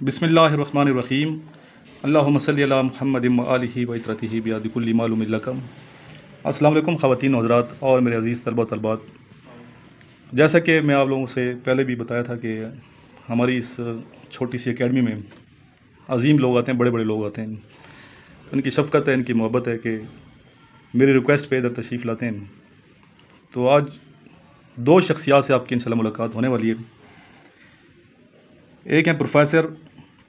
بسم اللہ الرحمن الرحیم اللہم صلی علی محمد و آلہ و اطرتہ بیاد کل معلوم لکم۔ السلام علیکم خواتین و حضرات اور میرے عزیز طلبہ و طالبات، جیسا کہ میں آپ لوگوں سے پہلے بھی بتایا تھا کہ ہماری اس چھوٹی سی اکیڈمی میں عظیم لوگ آتے ہیں، بڑے بڑے لوگ آتے ہیں، ان کی شفقت ہے، ان کی محبت ہے کہ میری ریکویسٹ پہ ادھر تشریف لاتے ہیں۔ تو آج دو شخصیات سے آپ کی انشاءاللہ ملاقات ہونے والی ہے۔ ایک ہیں پروفیسر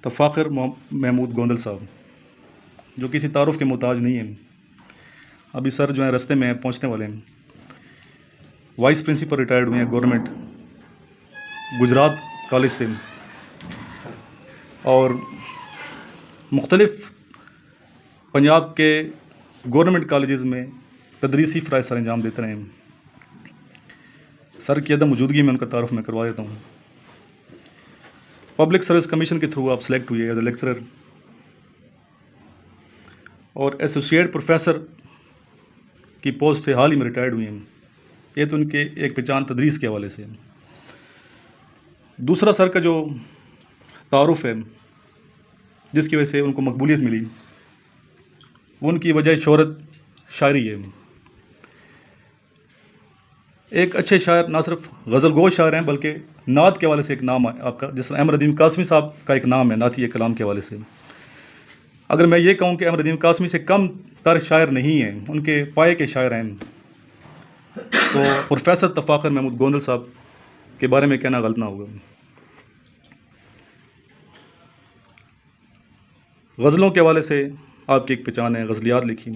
تفاخر محمود گوندل صاحب، جو کسی تعارف کے محتاج نہیں ہیں۔ ابھی سر جو ہیں رستے میں پہنچنے والے ہیں۔ وائس پرنسپل ریٹائرڈ ہوئے ہیں گورنمنٹ گجرات کالج سے، اور مختلف پنجاب کے گورنمنٹ کالجز میں تدریسی فرائض سر انجام دیتے رہے ہیں۔ سر کی عدم موجودگی میں ان کا تعارف میں کروا دیتا ہوں۔ پبلک سروس کمیشن کے تھرو آپ سلیکٹ ہوئے ایز اے لیکچرر، اور ایسوسیٹ پروفیسر کی پوسٹ سے حال ہی میں ریٹائرڈ ہوئے ہیں۔ یہ تو ان کے ایک پہچان تدریس کے حوالے سے ہے۔ دوسرا سر کا جو تعارف ہے، جس کی وجہ سے ان کو مقبولیت ملی، وہ ان کی وجہ شہرت شاعری ہے۔ ایک اچھے شاعر نہ صرف غزل گو شاعر ہیں بلکہ نعت کے حوالے سے ایک نام ہے آپ کا، جس طرح احمد ندیم قاسمی صاحب کا ایک نام ہے نعتیہ کلام کے حوالے سے۔ اگر میں یہ کہوں کہ احمد ندیم قاسمی سے کم تر شاعر نہیں ہیں، ان کے پائے کے شاعر ہیں، تو پروفیسر تفاخر محمود گوندل صاحب کے بارے میں کہنا غلط نہ ہوگا۔ غزلوں کے حوالے سے آپ کی ایک پہچان ہے، غزلیات لکھی،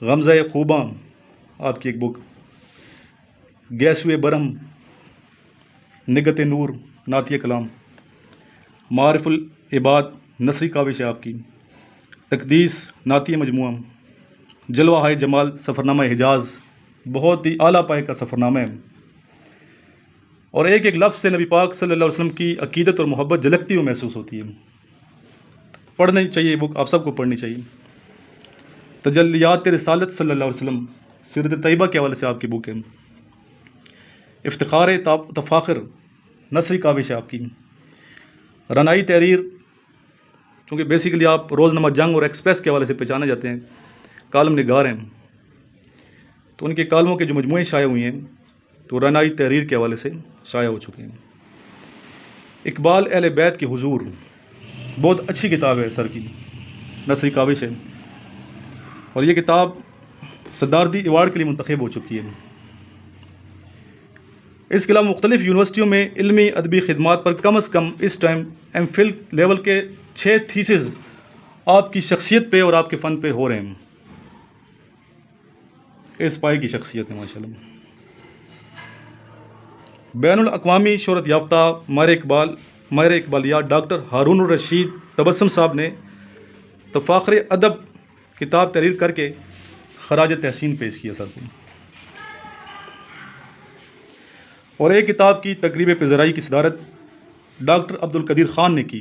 غمزہ خوباں آپ کی ایک بک، گیسوئے برہم، نگت نور نعتیہ کلام، معارف العباد نثری کاوش ہے آپ کی، تقدیس نعتیہ مجموعہ، جلوہ ہائے جمال سفرنامہ حجاز بہت ہی اعلیٰ پائے کا سفرنامہ ہے، اور ایک ایک لفظ سے نبی پاک صلی اللہ علیہ وسلم کی عقیدت اور محبت جھلکتی ہوئی محسوس ہوتی ہے۔ پڑھنی چاہیے یہ بک، آپ سب کو پڑھنی چاہیے۔ تجلیات رسالت صلی اللہ علیہ وسلم سیرت طیبہ کے حوالے سے آپ کی بک ہے۔ افتخار تفاخر نثری کاوش ہے آپ کی۔ رنائی تحریر، چونکہ بیسیکلی آپ روزنامہ جنگ اور ایکسپریس کے حوالے سے پہچانے جاتے ہیں، کالم نگار ہیں، تو ان کے کالموں کے جو مجموعے شائع ہوئی ہیں تو رنائی تحریر کے حوالے سے شائع ہو چکے ہیں۔ اقبال اہل بیت کی حضور بہت اچھی کتاب ہے سر کی، نثری کاوش ہے، اور یہ کتاب صدارتی ایوارڈ کے لیے منتخب ہو چکی ہے۔ اس کے علاوہ مختلف یونیورسٹیوں میں علمی ادبی خدمات پر کم از کم اس ٹائم ایم فل لیول کے 6 تھیسز آپ کی شخصیت پہ اور آپ کے فن پہ ہو رہے ہیں۔ اس پائے کی شخصیت ہے ماشاءاللہ۔ بین الاقوامی شہرت یافتہ ماہر اقبالیات ڈاکٹر ہارون الرشید تبسم صاحب نے تفاخر ادب کتاب تحریر کر کے خراج تحسین پیش کیا سر کو، اور ایک کتاب کی تقریب پذیرائی کی صدارت ڈاکٹر عبد القدیر خان نے کی۔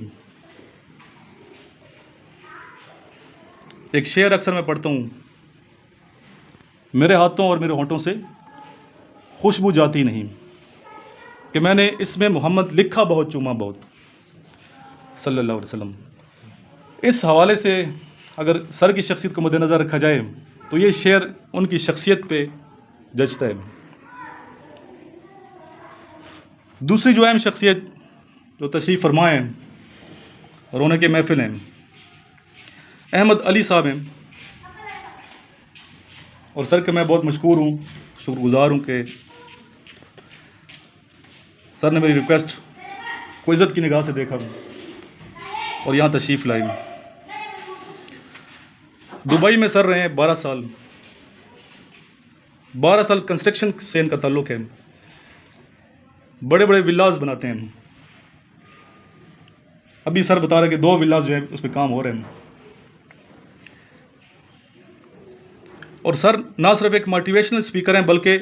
ایک شعر اکثر میں پڑھتا ہوں، میرے ہاتھوں اور میرے ہونٹوں سے خوشبو جاتی نہیں، کہ میں نے اس میں محمد لکھا بہت چوما بہت صلی اللہ علیہ وسلم۔ اس حوالے سے اگر سر کی شخصیت کو مد نظر رکھا جائے تو یہ شعر ان کی شخصیت پہ جچتا ہے۔ دوسری جو اہم شخصیت جو تشریف فرما ہیں، رونق کے محفل ہیں، احمد علی صاحب ہیں، اور سر کا میں بہت مشکور ہوں، شکر گزار ہوں کہ سر نے میری ریکویسٹ کو عزت کی نگاہ سے دیکھا اور یہاں تشریف لائی۔ دبئی میں سر رہے ہیں 12 سال، 12 سال کنسٹرکشن سے ان کا تعلق ہے، بڑے بڑے ولاز بناتے ہیں۔ ابھی سر بتا رہے کہ 2 ولاز جو ہیں اس پہ کام ہو رہے ہیں، اور سر نہ صرف ایک موٹیویشنل اسپیکر ہیں بلکہ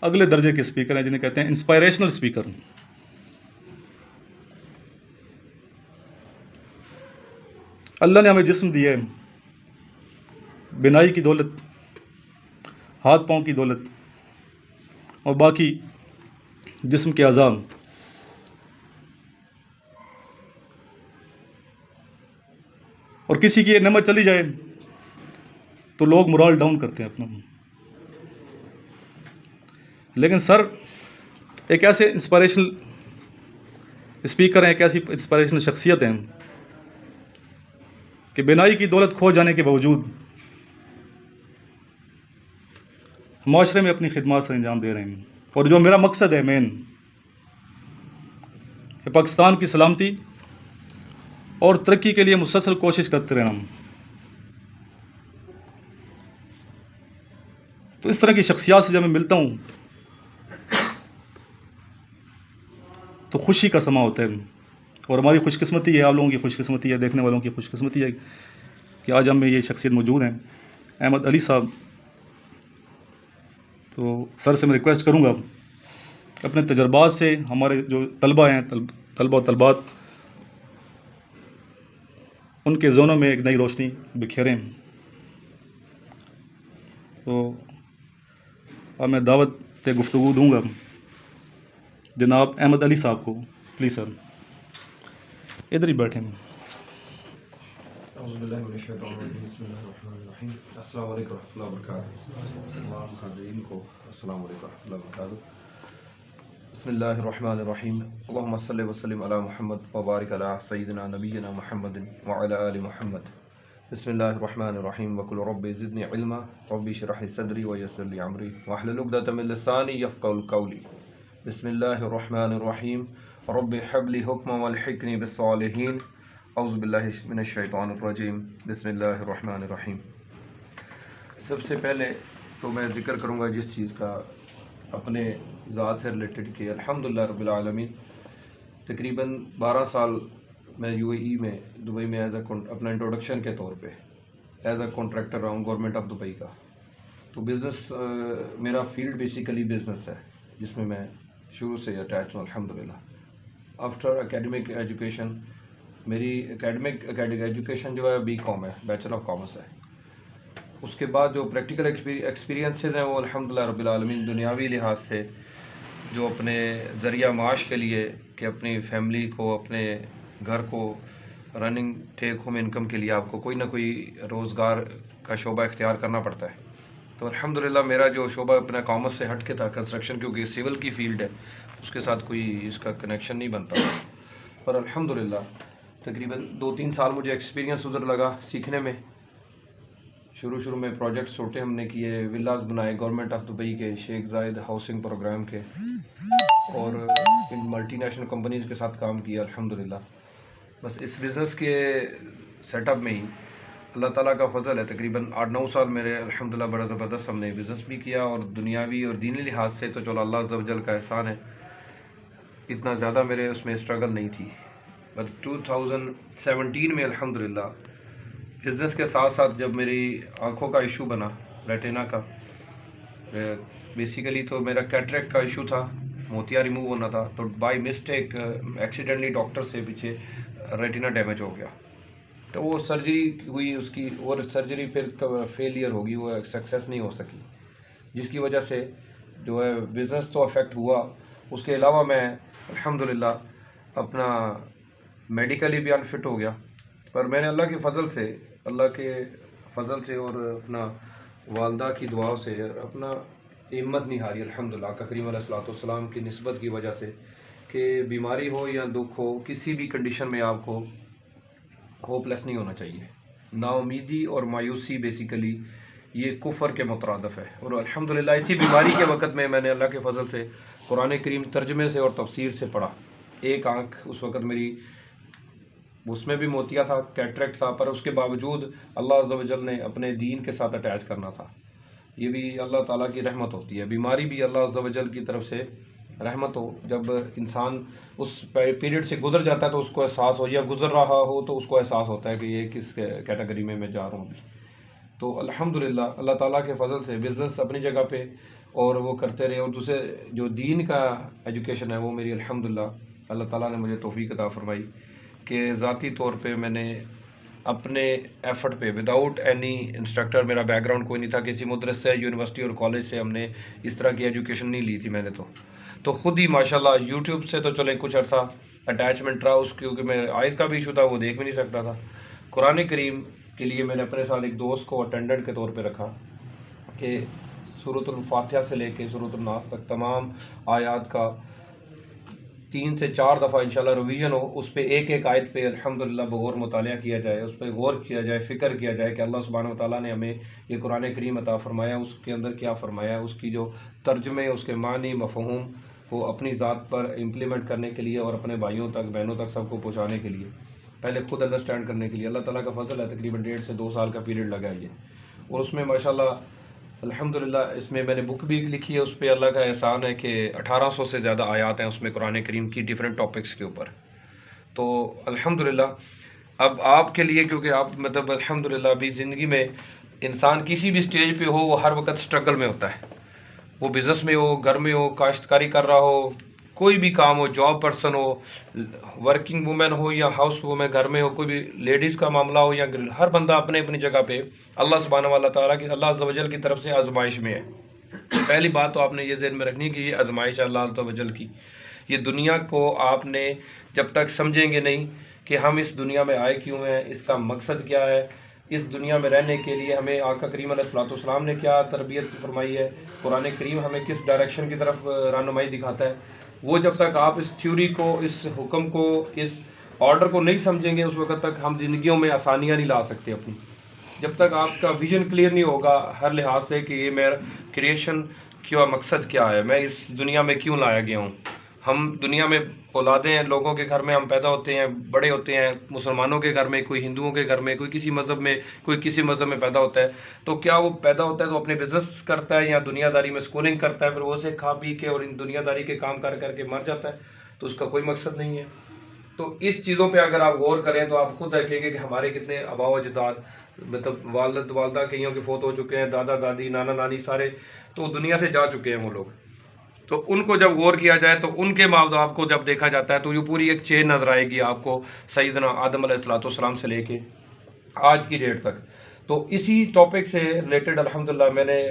اگلے درجے کے اسپیکر ہیں، جنہیں کہتے ہیں انسپائریشنل اسپیکر۔ اللہ نے ہمیں جسم دیا ہے، بنائی کی دولت، ہاتھ پاؤں کی دولت، اور باقی جسم کے اعضاء، اور کسی کی یہ نعمت چلی جائے تو لوگ morale ڈاؤن کرتے ہیں اپنا. لیکن سر ایک ایسے انسپائریشنل اسپیکر ہیں، ایک ایسی انسپائریشنل شخصیت ہیں کہ بینائی کی دولت کھو جانے کے باوجود معاشرے میں اپنی خدمات سے انجام دے رہے ہیں. اور جو میرا مقصد ہے مین کہ پاکستان کی سلامتی اور ترقی کے لیے مسلسل کوشش کرتے رہنا. تو اس طرح کی شخصیات سے جب میں ملتا ہوں تو خوشی کا سما ہوتا ہے. اور ہماری خوش قسمتی ہے، آپ لوگوں کی خوش قسمتی ہے، دیکھنے والوں کی خوش قسمتی ہے کہ آج ہم میں یہ شخصیت موجود ہیں، احمد علی صاحب. تو سر سے میں ریکویسٹ کروں گا اپنے تجربات سے ہمارے جو طلبہ ہیں، طلبہ و طلبات، ان کے ذہنوں میں ایک نئی روشنی بکھیریں. تو اب میں دعوت گفتگو دوں گا جناب احمد علی صاحب کو. پلیز سر ادھر ہی بیٹھیں. اعوذ باللہ من الشیطان الرجیم. بسم اللہ الرحمن الرحیم. السلام علیکم ورحمۃ اللہ وبرکاتہ. تمام حاضرین کو السلام علیکم ورحمۃ اللہ وبرکاتہ. بسم اللہ الرحمن الرحیم. اللہم صلی وسلم علی محمد وبارک علی سیدنا نبینا محمد وعلی آل محمد. بسم اللہ الرحمن الرحیم. وقل رب زدنی علما رب اشرح لی صدری ویسر لی امری واحلل عقدۃ من لسانی یفقهوا قولی. بسم اللہ الرحمن الرحیم. رب هب لی حکما والحقنی بالصالحین. اعوذ باللہ من الشیطان الرجیم. بسم اللہ الرحمن الرحیم. سب سے پہلے تو میں ذکر کروں گا جس چیز کا اپنے ذات سے ریلیٹڈ کہ الحمدللہ رب العالمین تقریباً 12 سال میں یو اے ای میں دبئی میں اپنا انٹروڈکشن کے طور پہ ایز اے کانٹریکٹر رہا ہوں گورنمنٹ آف دبئی کا. تو بزنس میرا فیلڈ بیسیکلی بزنس ہے جس میں میں شروع سے اٹیچ ہوں الحمدللہ. آفٹر اکیڈمک ایجوکیشن میری اکیڈمک ایجوکیشن جو ہے BCom ہے، بیچلر آف کامرس ہے. اس کے بعد جو پریکٹیکل ایکسپیرینسز ہیں وہ الحمدللہ رب العالمین دنیاوی لحاظ سے جو اپنے ذریعہ معاش کے لیے کہ اپنی فیملی کو، اپنے گھر کو رننگ ٹیک ہوم انکم کے لیے آپ کو کوئی نہ کوئی روزگار کا شعبہ اختیار کرنا پڑتا ہے. تو الحمدللہ میرا جو شعبہ اپنا کامرس سے ہٹ کے تھا کنسٹرکشن، کیونکہ سول کی فیلڈ ہے اس کے ساتھ کوئی اس کا کنیکشن نہیں بنتا. پر الحمدللہ تقریباً 2-3 سال مجھے ایکسپیرینس ادھر لگا سیکھنے میں. شروع میں پروجیکٹس چھوٹے ہم نے کیے، ولاز بنائے گورنمنٹ آف دبئی کے، شیخ زائد ہاؤسنگ پروگرام کے، اور ان ملٹی نیشنل کمپنیز کے ساتھ کام کیا الحمدللہ. بس اس بزنس کے سیٹ اپ میں ہی اللہ تعالیٰ کا فضل ہے تقریباً 8-9 سال میرے الحمدللہ بڑا زبردست ہم نے بزنس بھی کیا. اور دنیاوی اور دینی لحاظ سے تو چلو اللہ عز و جل کا احسان ہے، اتنا زیادہ میرے اس میں اسٹرگل نہیں تھی. بس 2017 میں الحمدللہ بزنس کے ساتھ ساتھ جب میری آنکھوں کا ایشو بنا، ریٹینا کا، بیسیکلی تو میرا کیٹریکٹ کا ایشو تھا، موتیا ریموو ہونا تھا. تو بائی مسٹیک ایکسیڈنٹلی ڈاکٹر سے پیچھے ریٹینا ڈیمیج ہو گیا. تو وہ سرجری ہوئی اس کی، اور سرجری پھر فیلئر ہوگی، وہ سکسیس نہیں ہو سکی، جس کی وجہ سے جو ہے بزنس تو افیکٹ ہوا. اس کے علاوہ میں الحمدللہ اپنا میڈیکلی بھی انفٹ ہو گیا. پر میں نے اللہ کے فضل سے اور اپنا والدہ کی دعاؤں سے اپنا ہمت نہیں ہاری الحمدللہ. آقا کریم علیہ الصلوۃ والسلام کی نسبت کی وجہ سے کہ بیماری ہو یا دکھ ہو، کسی بھی کنڈیشن میں آپ کو ہوپ لیس نہیں ہونا چاہیے. نا امیدی اور مایوسی بیسیکلی یہ کفر کے مترادف ہے. اور الحمدللہ اسی بیماری کے وقت میں نے اللہ کے فضل سے قرآن کریم ترجمے سے اور تفسیر سے پڑھا. ایک آنکھ اس وقت میری اس میں بھی موتیا تھا، کیٹریکٹ تھا، پر اس کے باوجود اللہ عز و جل نے اپنے دین کے ساتھ اٹیچ کرنا تھا. یہ بھی اللہ تعالیٰ کی رحمت ہوتی ہے. بیماری بھی اللہ عز و جل کی طرف سے رحمت ہو. جب انسان اس پیریڈ سے گزر جاتا ہے تو اس کو احساس ہو، یا گزر رہا ہو تو اس کو احساس ہوتا ہے کہ یہ کس کیٹیگری میں جا رہا ہوں ابھی. تو الحمدللہ اللہ تعالیٰ کے فضل سے بزنس اپنی جگہ پہ اور وہ کرتے رہے. اور دوسرے جو دین کا ایجوکیشن ہے وہ میری الحمدللہ اللہ تعالیٰ نے مجھے توفیق عطا فرمائی کہ ذاتی طور پہ میں نے اپنے ایفرٹ پہ وداؤٹ اینی انسٹرکٹر، میرا بیک گراؤنڈ کوئی نہیں تھا کسی مدرسے سے، یونیورسٹی اور کالج سے ہم نے اس طرح کی ایجوکیشن نہیں لی تھی. میں نے تو خود ہی ماشاءاللہ یوٹیوب سے تو چلے کچھ عرصہ اٹیچمنٹ رہا اس، کیونکہ میں آئز کا بھی ایشو تھا، وہ دیکھ بھی نہیں سکتا تھا. قرآن کریم کے لیے میں نے اپنے ساتھ ایک دوست کو اٹینڈنٹ کے طور پہ رکھا کہ سورۃ الفاتحہ سے لے کے سورۃ الناس تک تمام آیات کا 3 سے 4 دفعہ انشاءاللہ ریویژن ہو، اس پہ ایک ایک آیت پہ الحمدللہ بغور مطالعہ کیا جائے، اس پہ غور کیا جائے، فکر کیا جائے کہ اللہ سبحانہ وتعالیٰ نے ہمیں یہ قرآن کریم عطا فرمایا، اس کے اندر کیا فرمایا، اس کی جو ترجمے، اس کے معنی، مفہوم کو اپنی ذات پر امپلیمنٹ کرنے کے لیے اور اپنے بھائیوں تک، بہنوں تک، سب کو پہنچانے کے لیے، پہلے خود انڈرسٹینڈ کرنے کے لیے۔ اللہ تعالیٰ کا فضل ہے، تقریباً 1.5 سے 2 سال کا پیریڈ لگا ہے یہ، اور اس میں ماشاءاللہ الحمدللہ اس میں نے بک بھی لکھی ہے، اس پہ اللہ کا احسان ہے کہ 1800 سے زیادہ آیات ہیں اس میں قرآن کریم کی ڈیفرنٹ ٹاپکس کے اوپر۔ تو الحمدللہ اب آپ کے لیے، کیونکہ آپ مطلب الحمدللہ ابھی زندگی میں انسان کسی بھی سٹیج پہ ہو وہ ہر وقت سٹرگل میں ہوتا ہے، وہ بزنس میں ہو، گھر میں ہو، کاشتکاری کر رہا ہو، کوئی بھی کام ہو، جاب پرسن ہو، ورکنگ وومن ہو یا ہاؤس وومن گھر میں ہو، کوئی بھی لیڈیز کا معاملہ ہو یا ہر بندہ اپنے اپنی جگہ پہ اللہ سبحانہ و تعالیٰ کی، اللہ عز و جل کی طرف سے آزمائش میں ہے۔ پہلی بات تو آپ نے یہ ذہن میں رکھنی کہ یہ آزمائش ہے اللہ عز و جل کی۔ یہ دنیا کو آپ نے جب تک سمجھیں گے نہیں کہ ہم اس دنیا میں آئے کیوں ہیں، اس کا مقصد کیا ہے، اس دنیا میں رہنے کے لیے ہمیں آقا کریم علیہ الصلوۃ والسلام نے کیا تربیت فرمائی ہے، قرآن کریم ہمیں کس ڈائریکشن کی طرف رہنمائی دکھاتا ہے، وہ جب تک آپ اس تھیوری کو، اس حکم کو، اس آرڈر کو نہیں سمجھیں گے، اس وقت تک ہم زندگیوں میں آسانیاں نہیں لا سکتے اپنی۔ جب تک آپ کا ویژن کلیئر نہیں ہوگا ہر لحاظ سے کہ یہ میرا کریشن کا مقصد کیا ہے، میں اس دنیا میں کیوں لایا گیا ہوں۔ ہم دنیا میں اولادیں ہیں، لوگوں کے گھر میں ہم پیدا ہوتے ہیں، بڑے ہوتے ہیں، مسلمانوں کے گھر میں، کوئی ہندوؤں کے گھر میں، کوئی کسی مذہب میں، کوئی کسی مذہب میں پیدا ہوتا ہے، تو کیا وہ پیدا ہوتا ہے تو اپنے بزنس کرتا ہے یا دنیا داری میں اسکولنگ کرتا ہے، پھر وہ سے کھا پی کے اور ان دنیا داری کے کام کر کے مر جاتا ہے، تو اس کا کوئی مقصد نہیں ہے۔ تو اس چیزوں پہ اگر آپ غور کریں تو آپ خود دیکھیں گے کہ ہمارے کتنے آباء و اجداد، مطلب والد والدہ کئیوں کے فوت ہو چکے ہیں، دادا دادی، نانا نانی سارے تو دنیا سے جا چکے ہیں وہ لوگ۔ تو ان کو جب غور کیا جائے تو ان کے ماں باپ کو جب دیکھا جاتا ہے تو یہ پوری ایک چین نظر آئے گی آپ کو، سیدنا آدم علیہ الصلوۃ والسلام سے لے کے آج کی ڈیٹ تک۔ تو اسی ٹاپک سے ریلیٹڈ الحمدللہ میں نے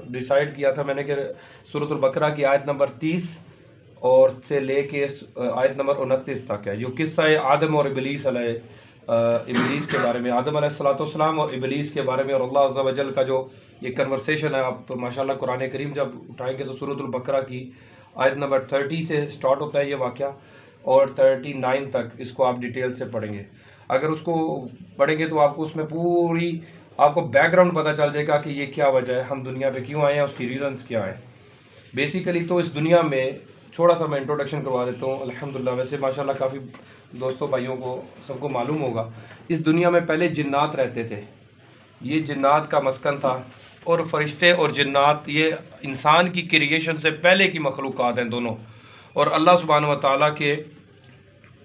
ڈیسائیڈ کیا تھا، میں نے کہ سورۃ البقرہ کی آیت نمبر 30 اور سے لے کے آیت نمبر 29 تک ہے، جو قصہ ہے آدم اور ابلیس کے بارے میں، آدم علیہ الصلوۃ والسلام اور ابلیس کے بارے میں، اور اللہ عز و جل کا جو یہ کنورسیشن ہے۔ آپ ماشاءاللہ قرآن کریم جب اٹھائیں گے تو سورۃ البقرہ کی آیت نمبر 30 سے سٹارٹ ہوتا ہے یہ واقعہ، اور 39 تک اس کو آپ ڈیٹیل سے پڑھیں گے۔ اگر اس کو پڑھیں گے تو آپ کو اس میں پوری آپ کو بیک گراؤنڈ پتہ چل جائے گا کہ یہ کیا وجہ ہے، ہم دنیا پہ کیوں آئے ہیں، اس کی ریزنز کیا ہیں۔ بیسیکلی تو اس دنیا میں تھوڑا سا میں انٹروڈکشن کروا دیتا ہوں الحمدللہ، ویسے ماشاءاللہ کافی دوستوں بھائیوں کو سب کو معلوم ہوگا، اس دنیا میں پہلے جنات رہتے تھے، یہ جنات کا مسکن تھا، اور فرشتے اور جنات یہ انسان کی کریشن سے پہلے کی مخلوقات ہیں دونوں، اور اللہ سبحانہ و تعالیٰ کے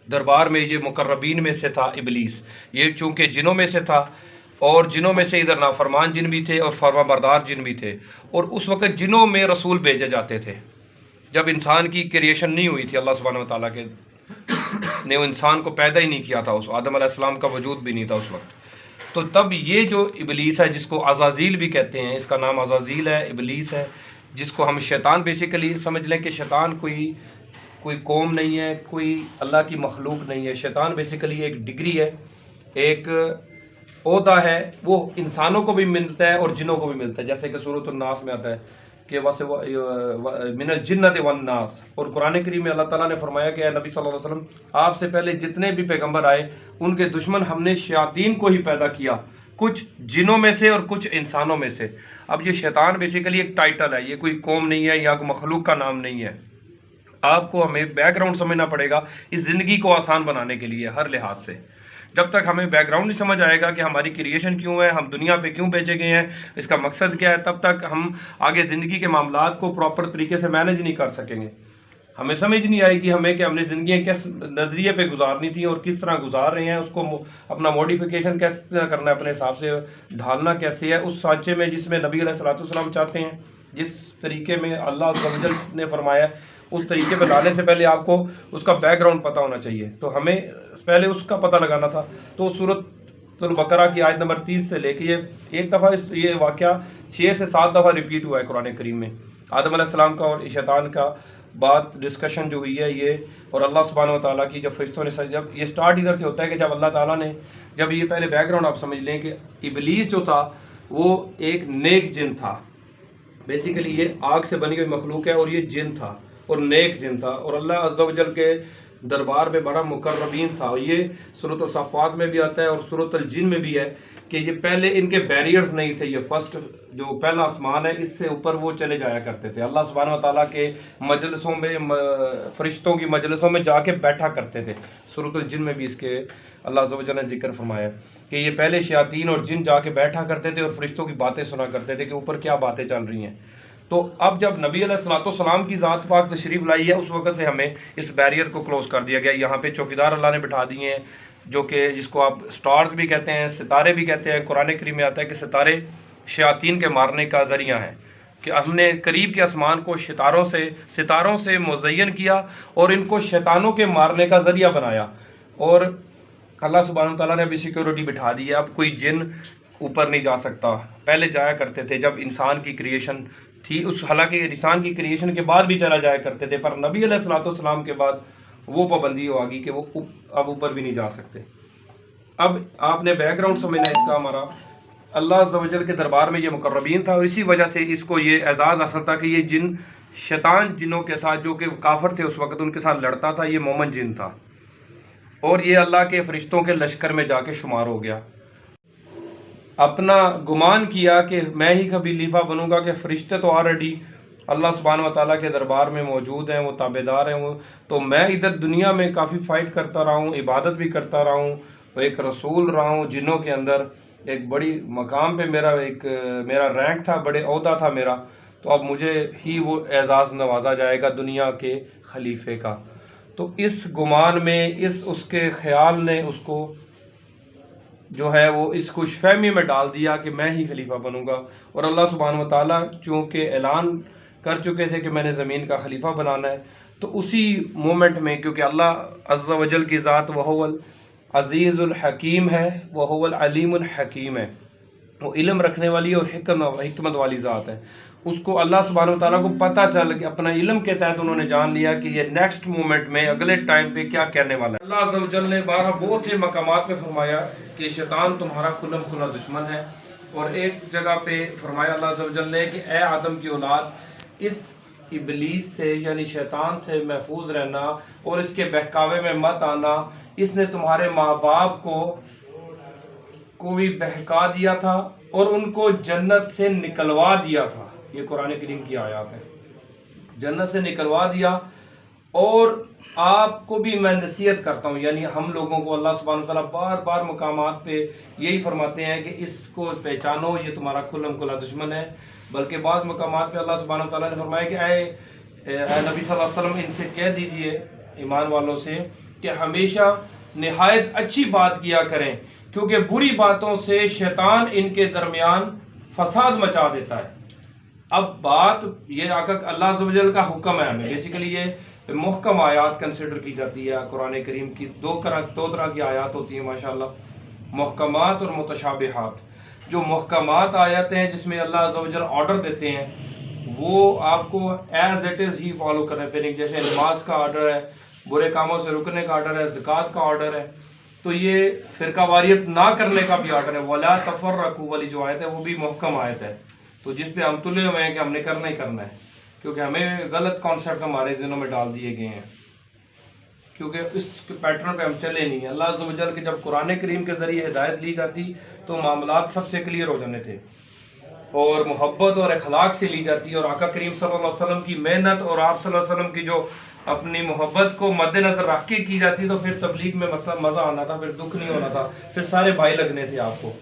دربار میں یہ مقربین میں سے تھا ابلیس، یہ چونکہ جنوں میں سے تھا، اور جنوں میں سے ادھر نافرمان جن بھی تھے اور فرما بردار جن بھی تھے، اور اس وقت جنوں میں رسول بھیجے جاتے تھے جب انسان کی کریشن نہیں ہوئی تھی، اللہ سبحانہ و تعالیٰ کے نے وہ انسان کو پیدا ہی نہیں کیا تھا، اس آدم علیہ السلام کا وجود بھی نہیں تھا اس وقت۔ تو تب یہ جو ابلیس ہے جس کو عزازیل بھی کہتے ہیں، اس کا نام عزازیل ہے، ابلیس ہے، جس کو ہم شیطان بیسیکلی سمجھ لیں کہ شیطان کوئی قوم نہیں ہے، کوئی اللہ کی مخلوق نہیں ہے، شیطان بیسیکلی ایک ڈگری ہے، ایک عہدہ ہے، وہ انسانوں کو بھی ملتا ہے اور جنوں کو بھی ملتا ہے، جیسے کہ سورۃ الناس میں آتا ہے کہ من الجنۃ والناس، اور قرآن کریم میں اللہ تعالیٰ نے فرمایا کہ اے نبی صلی اللہ علیہ وسلم، آپ سے پہلے جتنے بھی پیغمبر آئے ان کے دشمن ہم نے شیاطین کو ہی پیدا کیا، کچھ جنوں میں سے اور کچھ انسانوں میں سے۔ اب یہ شیطان بیسیکلی ایک ٹائٹل ہے، یہ کوئی قوم نہیں ہے یا کوئی مخلوق کا نام نہیں ہے۔ آپ کو ہمیں بیک گراؤنڈ سمجھنا پڑے گا اس زندگی کو آسان بنانے کے لیے ہر لحاظ سے۔ جب تک ہمیں بیک گراؤنڈ نہیں سمجھ آئے گا کہ ہماری کریشن کیوں ہے، ہم دنیا پہ کیوں بھیجے گئے ہیں، اس کا مقصد کیا ہے، تب تک ہم آگے زندگی کے معاملات کو پراپر طریقے سے مینیج نہیں کر سکیں گے۔ ہمیں سمجھ نہیں آئے گی ہمیں کہ ہم نے زندگیاں کس نظریے پہ گزارنی تھی اور کس طرح گزار رہے ہیں، اس کو اپنا موڈیفیکیشن کس طرح کرنا ہے، اپنے حساب سے ڈھالنا کیسے ہے اس سانچے میں جس میں نبی علیہ الصلوۃ والسلام چاہتے ہیں، جس طریقے میں اللہ عز و جل نے فرمایا اس طریقے پہ ڈالنے سے پہلے آپ کو اس کا بیک گراؤنڈ پتہ ہونا چاہیے، تو ہمیں پہلے اس کا پتہ لگانا تھا۔ تو سورۃ البقرہ کی آیت نمبر 30 سے لے کے ایک دفعہ یہ واقعہ 6 سے 7 دفعہ ریپیٹ ہوا ہے قرآن کریم میں، آدم علیہ السلام کا اور شیطان کا بات ڈسکشن جو ہوئی ہے یہ، اور اللہ سبحانہ و تعالیٰ کی جب فرشتوں نے جب یہ سٹارٹ ادھر سے ہوتا ہے کہ جب اللہ تعالیٰ نے جب یہ پہلے بیک گراؤنڈ آپ سمجھ لیں کہ ابلیس جو تھا وہ ایک نیک جن تھا، بیسیکلی یہ آگ سے بنی ہوئی مخلوق ہے اور یہ جن تھا اور نیک جن تھا، اور اللہ عز و جل کے دربار میں بڑا مقربین تھا. اور یہ سورۃ الصافات میں بھی آتا ہے اور سورۃ الجن میں بھی ہے کہ یہ پہلے ان کے بیریئرز نہیں تھے، یہ فرسٹ جو پہلا آسمان ہے اس سے اوپر وہ چلے جایا کرتے تھے. اللہ سبحانہ و تعالیٰ کے مجلسوں میں فرشتوں کی مجلسوں میں جا کے بیٹھا کرتے تھے. سورۃ الجن میں بھی اس کے اللہ عز و جل نے ذکر فرمایا کہ یہ پہلے شیاطین اور جن جا کے بیٹھا کرتے تھے اور فرشتوں کی باتیں سنا کرتے تھے کہ اوپر کیا باتیں چل رہی ہیں. تو اب جب نبی علیہ الصلوۃ والسلام کی ذات پاک تشریف لائی ہے اس وقت سے ہمیں اس بیریئر کو کلوز کر دیا گیا. یہاں پہ چوکیدار اللہ نے بٹھا دیے ہیں جو کہ جس کو آپ سٹارز بھی کہتے ہیں، ستارے بھی کہتے ہیں. قرآن کریم میں آتا ہے کہ ستارے شیاطین کے مارنے کا ذریعہ ہیں، کہ ہم نے قریب کے آسمان کو ستاروں سے مزین کیا اور ان کو شیطانوں کے مارنے کا ذریعہ بنایا. اور اللہ سبحانہ تعالیٰ نے ابھی سیکورٹی بٹھا دی ہے، اب کوئی جن اوپر نہیں جا سکتا. پہلے جایا کرتے تھے جب انسان کی کریشن تھی، اس حالانکہ انسان کی کریشن کے بعد بھی چلا جایا کرتے تھے، پر نبی علیہ الصلوۃ والسلام کے بعد وہ پابندی ہو گئی کہ وہ اب اوپر بھی نہیں جا سکتے. اب آپ نے بیک گراؤنڈ سمجھنا اس کا ہمارا اللہ عز و جل کے دربار میں یہ مقربین تھا، اور اسی وجہ سے اس کو یہ اعزاز حاصل تھا کہ یہ جن شیطان جنوں کے ساتھ جو کہ کافر تھے اس وقت ان کے ساتھ لڑتا تھا، یہ مومن جن تھا اور یہ اللہ کے فرشتوں کے لشکر میں جا کے شمار ہو گیا. اپنا گمان کیا کہ میں ہی خلیفہ بنوں گا، کہ فرشتے تو آلریڈی اللہ سبحانہ و تعالیٰ کے دربار میں موجود ہیں، وہ تابع دار ہیں، وہ تو میں ادھر دنیا میں کافی فائٹ کرتا رہا ہوں، عبادت بھی کرتا رہا ہوں، ایک رسول رہا ہوں جنوں کے اندر، ایک بڑی مقام پہ میرا رینک تھا، بڑے عہدہ تھا میرا، تو اب مجھے ہی وہ اعزاز نوازا جائے گا دنیا کے خلیفے کا. تو اس گمان میں اس کے خیال نے اس کو جو ہے وہ اس خوش فہمی میں ڈال دیا کہ میں ہی خلیفہ بنوں گا. اور اللہ سبحانہ و تعالیٰ چونکہ اعلان کر چکے تھے کہ میں نے زمین کا خلیفہ بنانا ہے، تو اسی مومنٹ میں کیونکہ اللہ عز و جل کی ذات وہو العزیز الحکیم ہے، وہو العلیم الحکیم ہے، وہ علم رکھنے والی اور حکمت والی ذات ہے. اس کو اللہ سبحانہ و تعالیٰ کو پتہ چل کہ اپنا علم کے تحت انہوں نے جان لیا کہ یہ نیکسٹ مومنٹ میں اگلے ٹائم پہ کیا کہنے والا ہے. اللہ عز و جل نے بارہ بہت سے مقامات پہ فرمایا کہ شیطان تمہارا کھلا دشمن ہے، اور ایک جگہ پہ فرمایا اللہ عز و جل نے کہ اے آدم کی اولاد، اس ابلیس سے یعنی شیطان سے محفوظ رہنا اور اس کے بہکاوے میں مت آنا. اس نے تمہارے ماں باپ کو بھی بہکا دیا تھا اور ان کو جنت سے نکلوا دیا تھا. یہ قرآن کریم کی آیات ہے. جنت سے نکلوا دیا، اور آپ کو بھی میں نصیحت کرتا ہوں، یعنی ہم لوگوں کو اللہ سبحانہ وتعالیٰ بار بار مقامات پہ یہی فرماتے ہیں کہ اس کو پہچانو، یہ تمہارا کھلا دشمن ہے. بلکہ بعض مقامات پہ اللہ سبحانہ وتعالیٰ نے فرمایا کہ اے نبی صلی اللہ علیہ وسلم ان سے کہہ دیجئے ایمان والوں سے کہ ہمیشہ نہایت اچھی بات کیا کریں، کیونکہ بری باتوں سے شیطان ان کے درمیان فساد مچا دیتا ہے. اب بات یہ اللہ عز و جل کا حکم ہے، ہمیں بیسیکلی یہ محکم آیات کنسیڈر کی جاتی ہے. قرآن کریم کی دو طرح کی آیات ہوتی ہیں ماشاءاللہ، محکمات اور متشابہات. جو محکمات آیاتیں ہیں جس میں اللہ عز و جل آرڈر دیتے ہیں وہ آپ کو as it is he follow کرنے پہ، جیسے نماز کا آرڈر ہے، برے کاموں سے رکنے کا آرڈر ہے، زکوٰۃ کا آرڈر ہے، تو یہ فرقہ واریت نہ کرنے کا بھی آرڈر ہے. وَلَا تَفَرَّقُوا والی جو آیت ہے وہ بھی محکم آیت ہے، تو جس پہ ہم تلے ہوئے ہیں کہ ہم نے کرنا ہی کرنا ہے، کیونکہ ہمیں غلط کانسیپٹ ہمارے ذہنوں میں ڈال دیے گئے ہیں، کیونکہ اس پیٹرن پہ ہم چلے نہیں ہیں. اللہ عز و جل کے جب قرآن کریم کے ذریعے ہدایت لی جاتی تو معاملات سب سے کلیئر ہو جانے تھے، اور محبت اور اخلاق سے لی جاتی، اور آقا کریم صلی اللہ علیہ وسلم کی محنت اور آپ صلی اللہ علیہ وسلم کی جو اپنی محبت کو مد نظر رکھ کے کی جاتی، تو پھر تبلیغ میں مزہ آنا تھا، پھر دکھ نہیں ہونا تھا، پھر سارے بھائی لگنے تھے آپ کو.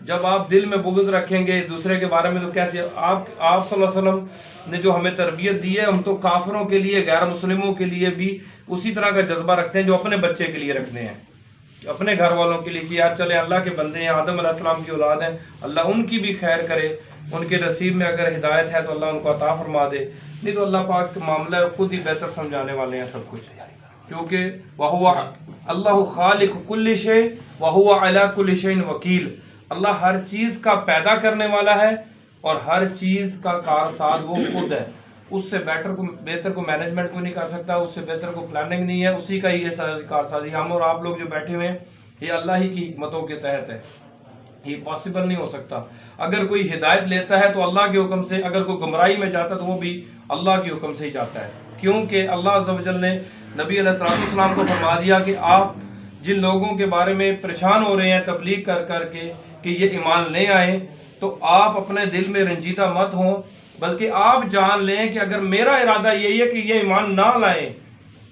جب آپ دل میں بغض رکھیں گے دوسرے کے بارے میں تو کیسے؟ آپ صلی اللہ علیہ وسلم نے جو ہمیں تربیت دی ہے، ہم تو کافروں کے لیے، غیر مسلموں کے لیے بھی اسی طرح کا جذبہ رکھتے ہیں جو اپنے بچے کے لیے رکھتے ہیں، اپنے گھر والوں کے لیے، کہ یار چلے اللہ کے بندے ہیں، آدم علیہ السلام کی اولاد ہیں، اللہ ان کی بھی خیر کرے، ان کے نصیب میں اگر ہدایت ہے تو اللہ ان کو عطا فرما دے، نہیں تو اللہ پاک کا معاملہ ہے، خود ہی بہتر سمجھانے والے ہیں سب کچھ. کیونکہ وہو اللہ خالق کل شیء وہو علی کل شیء وکیل، اللہ ہر چیز کا پیدا کرنے والا ہے اور ہر چیز کا کارساز وہ خود ہے. اس سے بہتر کو مینجمنٹ کوئی نہیں کر سکتا، اس سے بہتر کو پلاننگ نہیں ہے، اسی کا ہی یہ کارسازی ہم اور آپ لوگ جو بیٹھے ہوئے ہیں یہ اللہ ہی کی حکمتوں کے تحت ہے، یہ پاسبل نہیں ہو سکتا۔ اگر کوئی ہدایت لیتا ہے تو اللہ کے حکم سے، اگر کوئی گمراہی میں جاتا ہے تو وہ بھی اللہ کے حکم سے ہی جاتا ہے، کیونکہ اللہ عز و جل نے نبی علیہ السلام کو فرما دیا کہ آپ جن لوگوں کے بارے میں پریشان ہو رہے ہیں تبلیغ کر کر کے کہ یہ ایمان لے آئیں، تو آپ اپنے دل میں رنجیدہ مت ہوں، بلکہ آپ جان لیں کہ اگر میرا ارادہ یہی ہے کہ یہ ایمان نہ لائیں،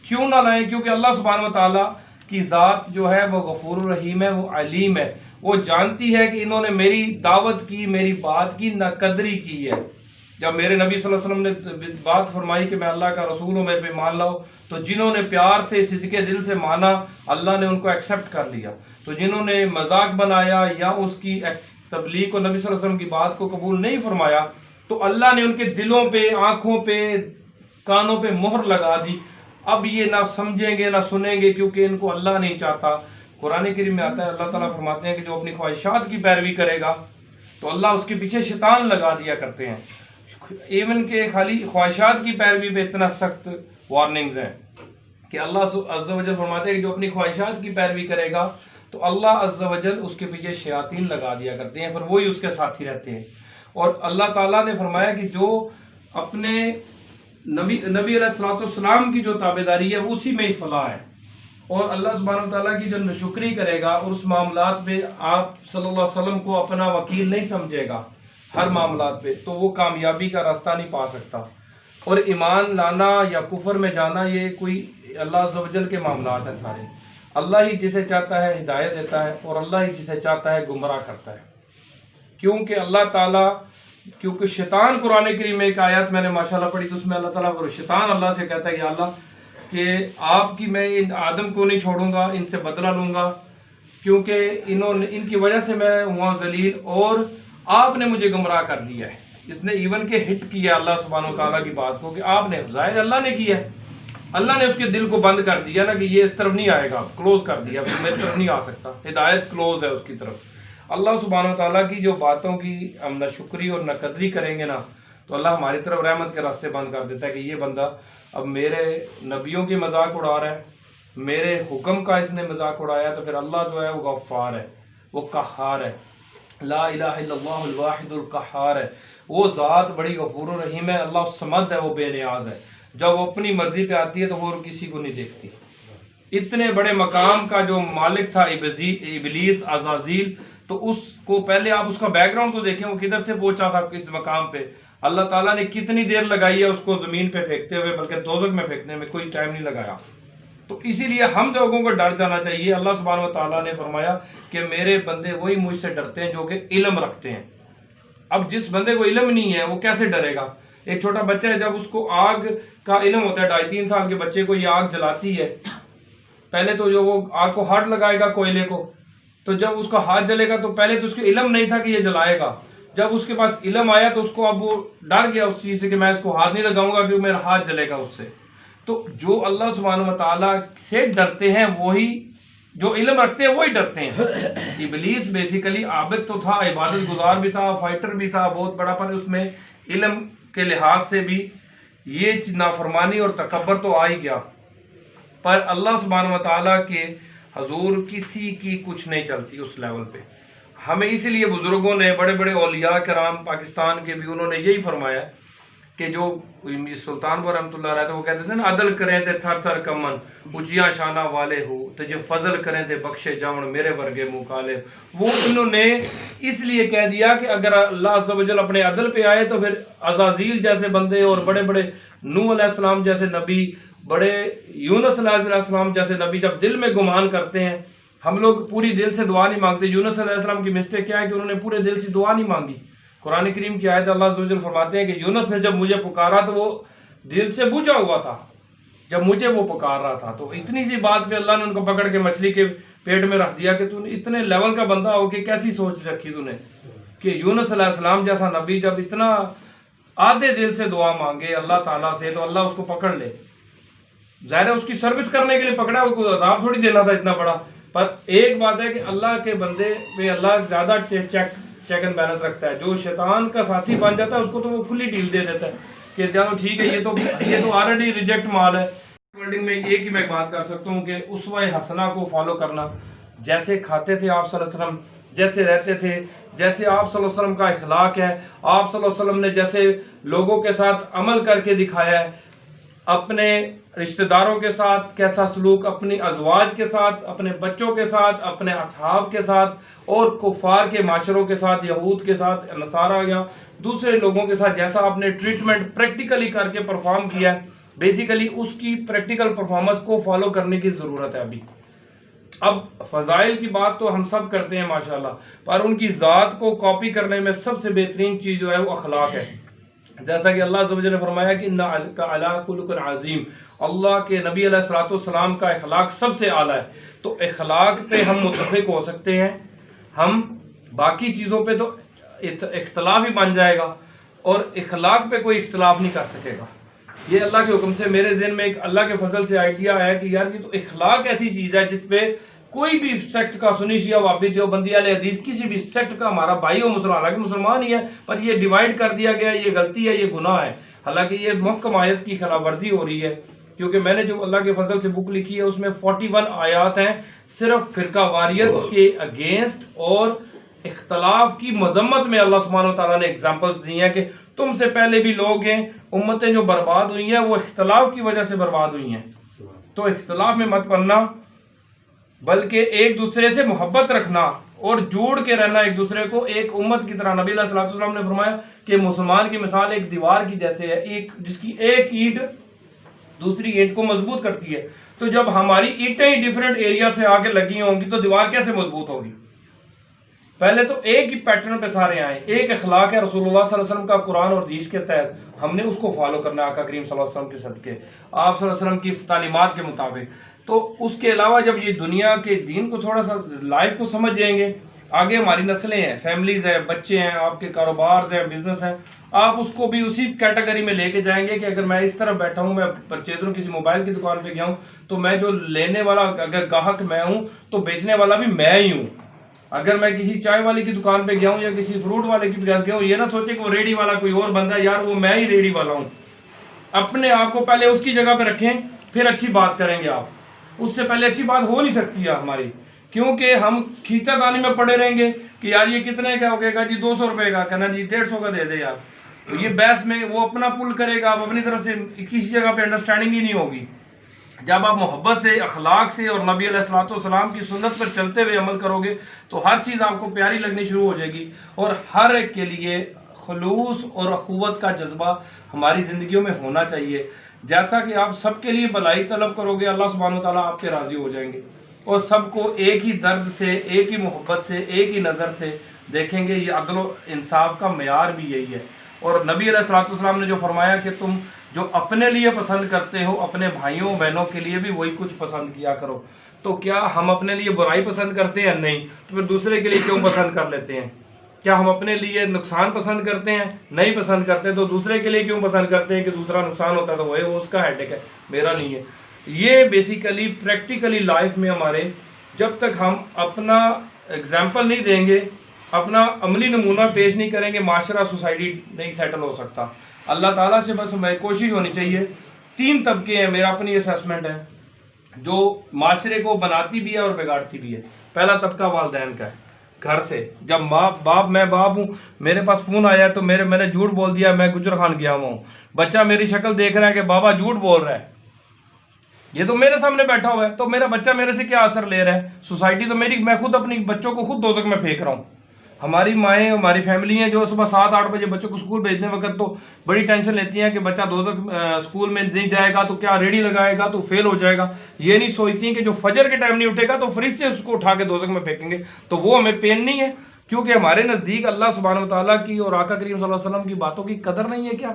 کیوں نہ لائیں؟ کیونکہ اللہ سبحانہ و تعالیٰ کی ذات جو ہے وہ غفور الرحیم ہے، وہ علیم ہے، وہ جانتی ہے کہ انہوں نے میری دعوت کی، میری بات کی ناقدری کی ہے۔ جب میرے نبی صلی اللہ علیہ وسلم نے بات فرمائی کہ میں اللہ کا رسول ہوں، میرے پہ مان لاؤ، تو جنہوں نے پیار سے صدقے دل سے مانا اللہ نے ان کو ایکسیپٹ کر لیا، تو جنہوں نے مذاق بنایا یا اس کی تبلیغ کو نبی صلی اللہ علیہ وسلم کی بات کو قبول نہیں فرمایا تو اللہ نے ان کے دلوں پہ، آنکھوں پہ، کانوں پہ مہر لگا دی۔ اب یہ نہ سمجھیں گے نہ سنیں گے، کیونکہ ان کو اللہ نہیں چاہتا۔ قرآن کریم میں آتا ہے، اللہ تعالیٰ فرماتے ہیں کہ جو اپنی خواہشات کی پیروی کرے گا تو اللہ اس کے پیچھے شیطان لگا دیا کرتے ہیں۔ ایون کہ خالی خواہشات کی پیروی پہ اتنا سخت وارننگز ہیں کہ اللہ عز و جل فرماتے ہیں کہ جو اپنی خواہشات کی پیروی کرے گا تو اللہ عز و جل اس کے پیچھے شیاطین لگا دیا کرتے ہیں، پھر وہی اس کے ساتھی رہتے ہیں۔ اور اللہ تعالیٰ نے فرمایا کہ جو اپنے نبی علیہ السلام کی جو تابعداری ہے اسی میں ہی فلاح ہے، اور اللہ سبحانہ وتعالیٰ کی جو ناشکری کرے گا اور اس معاملات پہ آپ صلی اللہ علیہ وسلم کو اپنا وکیل نہیں سمجھے گا ہر معاملات پہ، تو وہ کامیابی کا راستہ نہیں پا سکتا۔ اور ایمان لانا یا کفر میں جانا یہ کوئی اللہ عز و جل کے معاملات ہیں سارے، اللہ ہی جسے چاہتا ہے ہدایت دیتا ہے اور اللہ ہی جسے چاہتا ہے گمراہ کرتا ہے، کیونکہ اللہ تعالیٰ، کیونکہ شیطان قرآن کریم میں ایک آیت میں نے ماشاءاللہ پڑھی تو اس میں اللہ تعالیٰ شیطان اللہ سے کہتا ہے کہ اللہ کہ آپ کی میں ان آدم کو نہیں چھوڑوں گا، ان سے بدلہ لوں گا، کیونکہ ان کی وجہ سے میں ہوا ذلیل اور آپ نے مجھے گمراہ کر دیا ہے۔ اس نے ایون کے ہٹ کیا اللہ سبحانہ و تعالیٰ کی بات کو کہ آپ نے، ظاہر اللہ نے کیا ہے، اللہ نے اس کے دل کو بند کر دیا نا کہ یہ اس طرف نہیں آئے گا، کلوز کر دیا، میری طرف نہیں آ سکتا، ہدایت کلوز ہے اس کی طرف۔ اللہ سبحانہ و تعالیٰ کی جو باتوں کی ہم نہ شکری اور نہ قدری کریں گے نا تو اللہ ہماری طرف رحمت کے راستے بند کر دیتا ہے کہ یہ بندہ اب میرے نبیوں کی مذاق اڑا رہا ہے، میرے حکم کا اس نے مذاق اڑایا، تو پھر اللہ جو ہے وہ غفار ہے، وہ قہار ہے، لا الہ الا اللہ الواحد القہار ہے، وہ ذات بڑی غفور الرحیم ہے، اللہ صمد ہے، وہ بے نیاز ہے، جب وہ اپنی مرضی پہ آتی ہے تو وہ کسی کو نہیں دیکھتی۔ اتنے بڑے مقام کا جو مالک تھا ابلیس عزازیل، تو اس کو پہلے آپ اس کا بیک گراؤنڈ تو دیکھیں، وہ کدھر سے پہنچا تھا اس مقام پہ، اللہ تعالیٰ نے کتنی دیر لگائی ہے اس کو زمین پہ پھینکتے ہوئے، بلکہ دوزخ میں پھینکنے میں کوئی ٹائم نہیں لگایا۔ تو اسی لیے ہم لوگوں کو ڈر جانا چاہیے۔ اللہ سبحانہ و تعالیٰ نے فرمایا کہ میرے بندے وہی مجھ سے ڈرتے ہیں جو کہ علم رکھتے ہیں۔ اب جس بندے کو علم نہیں ہے وہ کیسے ڈرے گا؟ ایک چھوٹا بچہ ہے، جب اس کو آگ کا علم ہوتا ہے، 2.5-3 سال کے بچے کو یہ آگ جلاتی ہے، پہلے تو جو وہ آگ کو ہاتھ لگائے گا کوئلے کو، تو جب اس کا ہاتھ جلے گا تو پہلے تو اس کو علم نہیں تھا کہ یہ جلائے گا، جب اس کے پاس علم آیا تو اس کو اب وہ ڈر گیا اس چیز سے کہ میں اس کو ہاتھ نہیں لگاؤں گا کیونکہ میرا ہاتھ جلے گا اس سے۔ تو جو اللہ سبحانہ و تعالیٰ سے ڈرتے ہیں وہی، جو علم رکھتے ہیں وہی ڈرتے ہیں۔ ابلیس بیسیکلی عابد تو تھا، عبادت گزار بھی تھا، فائٹر بھی تھا بہت بڑا، پر اس میں علم کے لحاظ سے بھی یہ نافرمانی اور تکبر تو آ ہی گیا۔ پر اللہ سبحانہ و تعالیٰ کے حضور کسی کی کچھ نہیں چلتی اس لیول پہ۔ ہمیں اسی لیے بزرگوں نے، بڑے بڑے اولیاء کرام پاکستان کے بھی، انہوں نے یہی فرمایا کہ جو سلطان پور رحمۃ اللہ علیہ تھے وہ کہتے تھے نا، عدل کریں تھے تھر تھر کمن اچیاں شانہ والے ہو، تجھے فضل کریں تھے بخشے جاون میرے ورگے منہ کالے۔ وہ انہوں نے اس لیے کہہ دیا کہ اگر اللہ عز و جل اپنے عدل پہ آئے تو پھر عزازیل جیسے بندے اور بڑے بڑے نوح علیہ السلام جیسے نبی، بڑے یونس علیہ السلام جیسے نبی جب دل میں گمان کرتے ہیں، ہم لوگ پوری دل سے دعا نہیں مانگتے۔ یونس علیہ السلام کی مسٹیک کیا ہے کہ انہوں نے پورے دل سے دعا نہیں مانگی۔ قرآن کریم کی آیت اللہ عز و جل فرماتے ہیں کہ یونس نے جب مجھے پکارا تو وہ دل سے بوجھا ہوا تھا جب مجھے وہ پکار رہا تھا، تو اتنی سی بات پہ اللہ نے ان کو پکڑ کے مچھلی کے پیٹ میں رکھ دیا کہ تو اتنے لیول کا بندہ ہو کہ کیسی سوچ رکھی تو نے کہ یونس علیہ السلام جیسا نبی جب اتنا آدھے دل سے دعا مانگے اللہ تعالیٰ سے تو اللہ اس کو پکڑ لے۔ ظاہر ہے اس کی سروس کرنے کے لیے پکڑا، اس کو عذاب تھوڑی دینا تھا اتنا بڑا۔ پر ایک بات ہے کہ اللہ کے بندے پہ اللہ زیادہ چیک اینڈ بیلنس رکھتا ہے۔ جو شیطان کا ساتھی بن جاتا ہے اس کو تو وہ کھلی ڈیل دے دیتا ہے کہ چلو ٹھیک ہے یہ تو آلریڈی ریجیکٹ مال ہے. ورڈنگ میں ایک ہی میں بات کر سکتا ہوں کہ اسوہ حسنہ کو فالو کرنا، جیسے کھاتے تھے آپ صلی اللہ علیہ وسلم، جیسے رہتے تھے، جیسے آپ صلی اللہ علیہ وسلم کا اخلاق ہے، آپ صلی اللہ علیہ وسلم نے جیسے لوگوں کے ساتھ عمل کر کے دکھایا ہے، اپنے رشتہ داروں کے ساتھ کیسا سلوک، اپنی ازواج کے ساتھ، اپنے بچوں کے ساتھ، اپنے اصحاب کے ساتھ، اور کفار کے معاشروں کے ساتھ، یہود کے ساتھ، نصارہ یا دوسرے لوگوں کے ساتھ جیسا آپ نے ٹریٹمنٹ پریکٹیکلی کر کے پرفارم کیا ہے، بیسیکلی اس کی پریکٹیکل پرفارمنس کو فالو کرنے کی ضرورت ہے ابھی. اب فضائل کی بات تو ہم سب کرتے ہیں ماشاءاللہ، پر ان کی ذات کو کاپی کرنے میں سب سے بہترین چیز جو ہے وہ اخلاق ہے. جیسا کہ اللہ عز و جل نے فرمایا کہ انک علی خلق عظیم، اللہ کے نبی علیہ الصلوۃ والسلام کا اخلاق سب سے اعلیٰ ہے. تو اخلاق پہ ہم متفق ہو سکتے ہیں، ہم باقی چیزوں پہ تو اختلاف ہی بن جائے گا، اور اخلاق پہ کوئی اختلاف نہیں کر سکے گا. یہ اللہ کے حکم سے میرے ذہن میں ایک اللہ کے فضل سے آئیڈیا ہے کہ یار یہ تو اخلاق ایسی چیز ہے جس پہ کوئی بھی سیکٹ کا، سنی شیعہ وہابی دیوبندی اہل حدیث، کسی بھی سیکٹ کا ہمارا بھائی ہو مسلمان، حالانکہ مسلمان ہی ہے، پر یہ ڈیوائیڈ کر دیا گیا، یہ غلطی ہے، یہ گناہ ہے. حالانکہ یہ محکم آیت کی خلاف ورزی ہو رہی ہے، کیونکہ میں نے جو اللہ کے فضل سے بک لکھی ہے اس میں 41 آیات ہیں صرف فرقہ واریت کے اگینسٹ اور اختلاف کی مذمت میں. اللہ سبحانہ و تعالیٰ نے اگزامپلس دی ہیں کہ تم سے پہلے بھی لوگ ہیں، امتیں جو برباد ہوئی ہیں وہ اختلاف کی وجہ سے برباد ہوئی ہیں. تو اختلاف میں مت پڑنا، بلکہ ایک دوسرے سے محبت رکھنا اور جوڑ کے رہنا ایک دوسرے کو ایک امت کی طرح. نبی علیہ الصلوۃ والسلام نے فرمایا کہ مسلمان کی مثال ایک دیوار کی جیسے ہے، جس کی ایک اینٹ دوسری اینٹ کو مضبوط کرتی ہے. تو جب ہماری اینٹیں ہی ڈیفرنٹ ایریا سے آگے لگی ہوں گی تو دیوار کیسے مضبوط ہوگی؟ پہلے تو ایک ہی پیٹرن پہ سارے آئیں. ایک اخلاق ہے رسول اللہ صلی اللہ علیہ وسلم کا، قرآن اور حدیث کے تحت ہم نے اس کو فالو کرنا ہے، آقا کریم صلی اللہ علیہ وسلم کے صدقے، آپ صلی اللہ علیہ وسلم کی تعلیمات کے مطابق. تو اس کے علاوہ جب یہ دنیا کے دین کو تھوڑا سا لائف کو سمجھ جائیں گے، آگے ہماری نسلیں ہیں، فیملیز ہیں، بچے ہیں، آپ کے کاروبار ہیں، بزنس ہیں، آپ اس کو بھی اسی کیٹیگری میں لے کے جائیں گے کہ اگر میں اس طرح بیٹھا ہوں، میں پرچیزر کسی موبائل کی دکان پہ گیا ہوں تو میں جو لینے والا اگر گاہک میں ہوں تو بیچنے والا بھی میں ہی ہوں. اگر میں کسی چائے والے کی دکان پہ گیا ہوں یا کسی فروٹ والے کی دکان پہ گیا ہوں، یہ نہ سوچے کہ وہ ریڈی والا کوئی اور بندہ ہے، یار وہ میں ہی ریڈی والا ہوں. اپنے آپ کو پہلے اس کی جگہ پہ رکھیں، پھر اچھی بات کریں گے. آپ اس سے پہلے اچھی بات ہو نہیں سکتی ہے ہماری، کیونکہ ہم کھینچا تانی میں پڑے رہیں گے کہ یار یہ کتنے کا ہو گا جی، 200 روپے کا، کہنا جی 150 کا دے دے یار. تو یہ بحث میں وہ اپنا پل کرے گا، آپ اپنی طرف سے کسی جگہ پہ انڈرسٹینڈنگ ہی نہیں ہوگی. جب آپ محبت سے، اخلاق سے اور نبی علیہ الصلوۃ والسلام کی سنت پر چلتے ہوئے عمل کرو گے تو ہر چیز آپ کو پیاری لگنی شروع ہو جائے گی، اور ہر ایک کے لیے خلوص اور اخوت کا جذبہ ہماری زندگیوں میں ہونا چاہیے. جیسا کہ آپ سب کے لیے بھلائی طلب کرو گے، اللہ سبحانہ وتعالیٰ آپ کے راضی ہو جائیں گے، اور سب کو ایک ہی درد سے، ایک ہی محبت سے، ایک ہی نظر سے دیکھیں گے. یہ عدل و انصاف کا معیار بھی یہی ہے. اور نبی علیہ الصلوۃ والسلام نے جو فرمایا کہ تم جو اپنے لیے پسند کرتے ہو اپنے بھائیوں بہنوں کے لیے بھی وہی کچھ پسند کیا کرو. تو کیا ہم اپنے لیے برائی پسند کرتے ہیں؟ نہیں. تو پھر دوسرے کے لیے کیوں پسند کر لیتے ہیں؟ کیا ہم اپنے لیے نقصان پسند کرتے ہیں؟ نہیں پسند کرتے. تو دوسرے کے لیے کیوں پسند کرتے ہیں کہ دوسرا نقصان ہوتا ہے تو وہ اس کا ہیڈک ہے، میرا نہیں ہے. یہ بیسیکلی پریکٹیکلی لائف میں ہمارے جب تک ہم اپنا اگزامپل نہیں دیں گے، اپنا عملی نمونہ پیش نہیں کریں گے، معاشرہ سوسائٹی نہیں سیٹل ہو سکتا. اللہ تعالیٰ سے بس ہمیں کوشش ہونی چاہیے. 3 طبقے ہیں، میرا اپنی اسیسمنٹ ہے، جو معاشرے کو بناتی بھی ہے اور بگاڑتی بھی ہے. پہلا طبقہ والدین کا ہے، گھر سے. جب میں باپ ہوں، میرے پاس فون آیا ہے تو میں نے جھوٹ بول دیا، میں گجر خان گیا ہوا ہوں. بچہ میری شکل دیکھ رہا ہے کہ بابا جھوٹ بول رہا ہے، یہ تو میرے سامنے بیٹھا ہوا ہے، تو میرا بچہ میرے سے کیا اثر لے رہا ہے؟ سوسائٹی تو میری، میں خود اپنی بچوں کو خود دوزخ میں پھینک رہا ہوں. ہماری مائیں، ہماری فیملی ہیں جو صبح 7-8 بجے بچوں کو اسکول بھیجنے وقت تو بڑی ٹینشن لیتی ہیں کہ بچہ دوزخ اسکول میں نہیں جائے گا تو کیا ریڑھی لگائے گا تو فیل ہو جائے گا. یہ نہیں سوچتی ہیں کہ جو فجر کے ٹائم نہیں اٹھے گا تو فرشتے اس کو اٹھا کے دوزخ میں پھینکیں گے. تو وہ ہمیں پین نہیں ہے، کیونکہ ہمارے نزدیک اللہ سبحانہ و تعالیٰ کی اور آقا کریم صلی اللہ علیہ وسلم کی باتوں کی قدر نہیں ہے. کیا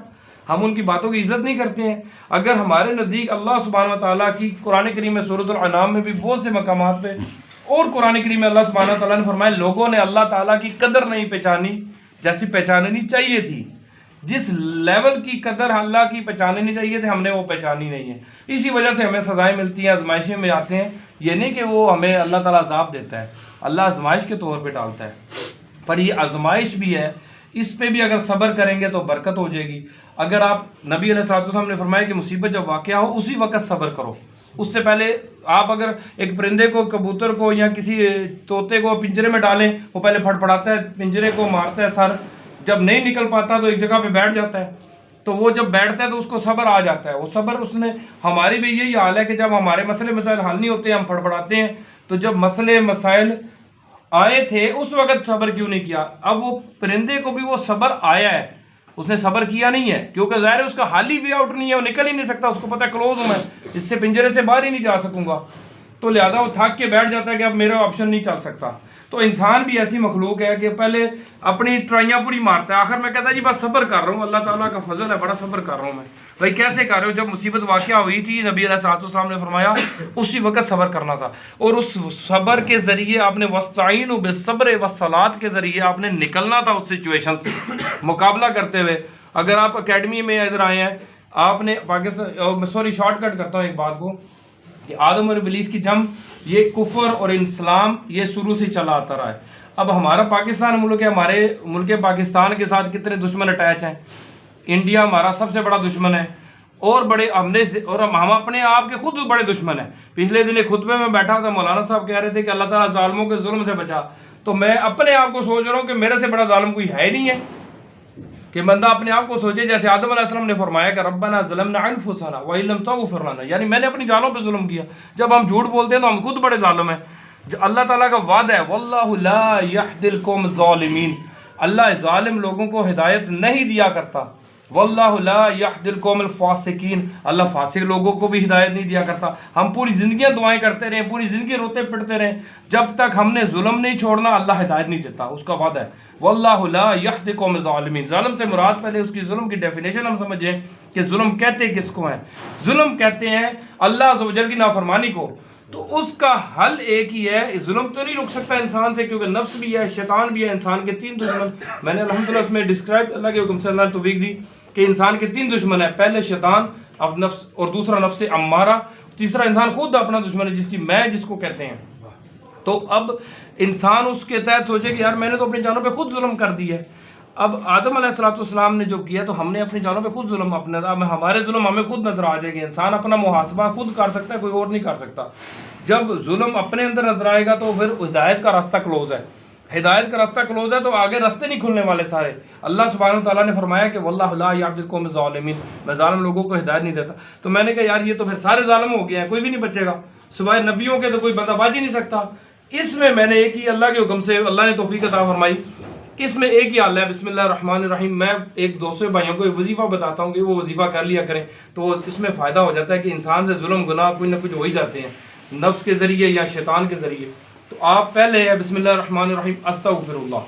ہم ان کی باتوں کی عزت نہیں کرتے ہیں؟ اگر ہمارے نزدیک اللہ سبحانہ و تعالیٰ کی قرآن کریم میں سورۃ الانعام میں بھی بہت سے مقامات پہ اور قرآن کریم میں اللہ سبحانہ و تعالیٰ نے فرمایا لوگوں نے اللہ تعالیٰ کی قدر نہیں پہچانی جیسی پہچاننی چاہیے تھی. جس لیول کی قدر اللہ کی پہچاننی چاہیے تھی ہم نے وہ پہچانی نہیں ہے. اسی وجہ سے ہمیں سزائیں ملتی ہیں، آزمائشیں میں آتے ہیں. یہ نہیں کہ وہ ہمیں اللہ تعالیٰ عذاب دیتا ہے، اللہ آزمائش کے طور پہ ڈالتا ہے. پر یہ آزمائش بھی ہے اس پہ بھی اگر صبر کریں گے تو برکت ہو جائے گی۔ اگر آپ نبی علیہ الصلوۃ والسلام نے فرمایا کہ مصیبت جب واقع ہو اسی وقت صبر کرو، اس سے پہلے آپ اگر ایک پرندے کو، کبوتر کو یا کسی طوطے کو پنجرے میں ڈالیں، وہ پہلے پھڑ پڑاتا ہے، پنجرے کو مارتا ہے سر، جب نہیں نکل پاتا تو ایک جگہ پہ بیٹھ جاتا ہے، تو وہ جب بیٹھتا ہے تو اس کو صبر آ جاتا ہے، وہ صبر اس نے، ہماری بھی یہی حال ہے کہ جب ہمارے مسئلے مسائل حل نہیں ہوتے ہم پھڑ پڑاتے ہیں، تو جب مسئلے مسائل آئے تھے اس وقت صبر کیوں نہیں کیا؟ اب وہ پرندے کو بھی وہ صبر آیا ہے، اس نے صبر کیا نہیں ہے، کیونکہ ظاہر ہے اس کا حال ہی بھی آؤٹ نہیں ہے، وہ نکل ہی نہیں سکتا، اس کو پتہ ہے کلوز ہوں میں، اس سے پنجرے سے باہر ہی نہیں جا سکوں گا، تو لہذا وہ تھک کے بیٹھ جاتا ہے کہ اب میرا آپشن نہیں چل سکتا۔ تو انسان بھی ایسی مخلوق ہے کہ پہلے اپنی ٹرائیاں پوری مارتا ہے، آخر میں کہتا ہے جی بس صبر کر رہا ہوں، اللہ تعالیٰ کا فضل ہے، بڑا صبر کر رہا ہوں میں۔ بھائی کیسے کر رہے ہو؟ جب مصیبت واقعہ ہوئی تھی نبی علیہ الصلوۃ والسلام نے فرمایا اسی وقت صبر کرنا تھا، اور اس صبر کے ذریعے آپ نے وَاسْتَعِینُوا بِالصَّبْرِ وَالصَّلَاةِ کے ذریعے آپ نے نکلنا تھا اس سچویشن سے مقابلہ کرتے ہوئے۔ اگر آپ اکیڈمی میں ادھر آئے ہیں، آپ نے پاکستان، سوری شارٹ کٹ کرتا ہوں ایک بات کو، کہ آدم اور ابلیس کی جنگ، یہ کفر اور اسلام یہ شروع سے چلا آتا رہا ہے۔ اب ہمارا پاکستان ملک ہے، ہمارے ملک پاکستان کے ساتھ کتنے دشمن اٹیچ ہیں؟ انڈیا ہمارا سب سے بڑا دشمن ہے، اور ہم اپنے آپ کے خود بڑے دشمن ہیں۔ پچھلے دن ایک خطبے میں بیٹھا تھا، مولانا صاحب کہہ رہے تھے کہ اللہ تعالیٰ ظالموں کے ظلم سے بچا، تو میں اپنے آپ کو سوچ رہا ہوں کہ میرے سے بڑا ظالم کوئی ہے ہی نہیں ہے، کہ بندہ اپنے آپ کو سوچے، جیسے آدم علیہ السلام نے فرمایا کہ ربنا ظلمنا انفسنا وان لم تغفر لنا، یعنی میں نے اپنی جانوں پہ ظلم کیا۔ جب ہم جھوٹ بولتے ہیں تو ہم خود بڑے ظالم ہیں۔ اللہ تعالیٰ کا وعدہ ہے واللہ لا یہدی القوم الظالمین، اللہ ظالم لوگوں کو ہدایت نہیں دیا کرتا۔ واللہ لا یہدی القوم الفاسقین، اللہ فاسق لوگوں کو بھی ہدایت نہیں دیا کرتا۔ ہم پوری زندگیاں دعائیں کرتے رہیں، پوری زندگی روتے پٹتے رہیں، جب تک ہم نے ظلم نہیں چھوڑنا اللہ ہدایت نہیں دیتا، اس کا وعدہ ہے واللہ لا یہدی القوم الظالمین۔ ظالم سے مراد پہلے اس کی ظلم کی ڈیفینیشن ہم سمجھیں کہ ظلم کہتے کس کو ہیں؟ ظلم کہتے ہیں اللہ عز و جل کی نافرمانی کو۔ تو اس کا حل ایک ہی ہے، ظلم تو نہیں رک سکتا انسان سے، کیونکہ نفس بھی ہے، شیطان بھی ہے، انسان کے تین دشمن میں نے الحمدللہ اس میں ڈسکرائب اللہ کے حکم سے اللہ نے توفیق دی کہ انسان کے تین دشمن ہیں، پہلے شیطان، اب نفس، اور دوسرا نفس امارہ، تیسرا انسان خود اپنا دشمن ہے جس کی میں جس کو کہتے ہیں۔ تو اب انسان اس کے تحت سوچے کہ یار میں نے تو اپنی جانوں پہ خود ظلم کر دی ہے۔ اب آدم علیہ الصلوۃ والسلام نے جو کیا تو ہم نے اپنی جانوں پہ خود ظلم، ہمارے ظلم ہمیں خود نظر آ جائے گی۔ انسان اپنا محاسبہ خود کر سکتا ہے، کوئی اور نہیں کر سکتا۔ جب ظلم اپنے اندر نظر آئے گا تو پھر ہدایت کا راستہ کلوز ہے، ہدایت کا راستہ کلوز ہے تو آگے راستے نہیں کھلنے والے سارے۔ اللہ سبحانہ تعالیٰ نے فرمایا کہ واللہ لا یہدی القوم الظالمین، میں ظالم لوگوں کو ہدایت نہیں دیتا۔ تو میں نے کہا یار یہ تو پھر سارے ظالم ہو گئے ہیں، کوئی بھی نہیں بچے گا، سوائے نبیوں کے تو کوئی بندہ باز ہی نہیں سکتا۔ اس میں نے ایک ہی اللہ کے حکم سے اللہ نے توفیق عطا فرمائی، اس میں ایک ہی حل ہے، بسم اللہ الرحمن الرحیم۔ میں ایک دوسرے بھائیوں کو ایک وظیفہ بتاتا ہوں کہ وہ وظیفہ کر لیا کریں، تو اس میں فائدہ ہو جاتا ہے کہ انسان سے ظلم گناہ کوئی نہ کچھ ہو ہی جاتے ہیں، نفس کے ذریعے یا شیطان کے ذریعے۔ تو آپ پہلے ہے بسم اللہ الرحمن الرحیم، استغفر اللہ،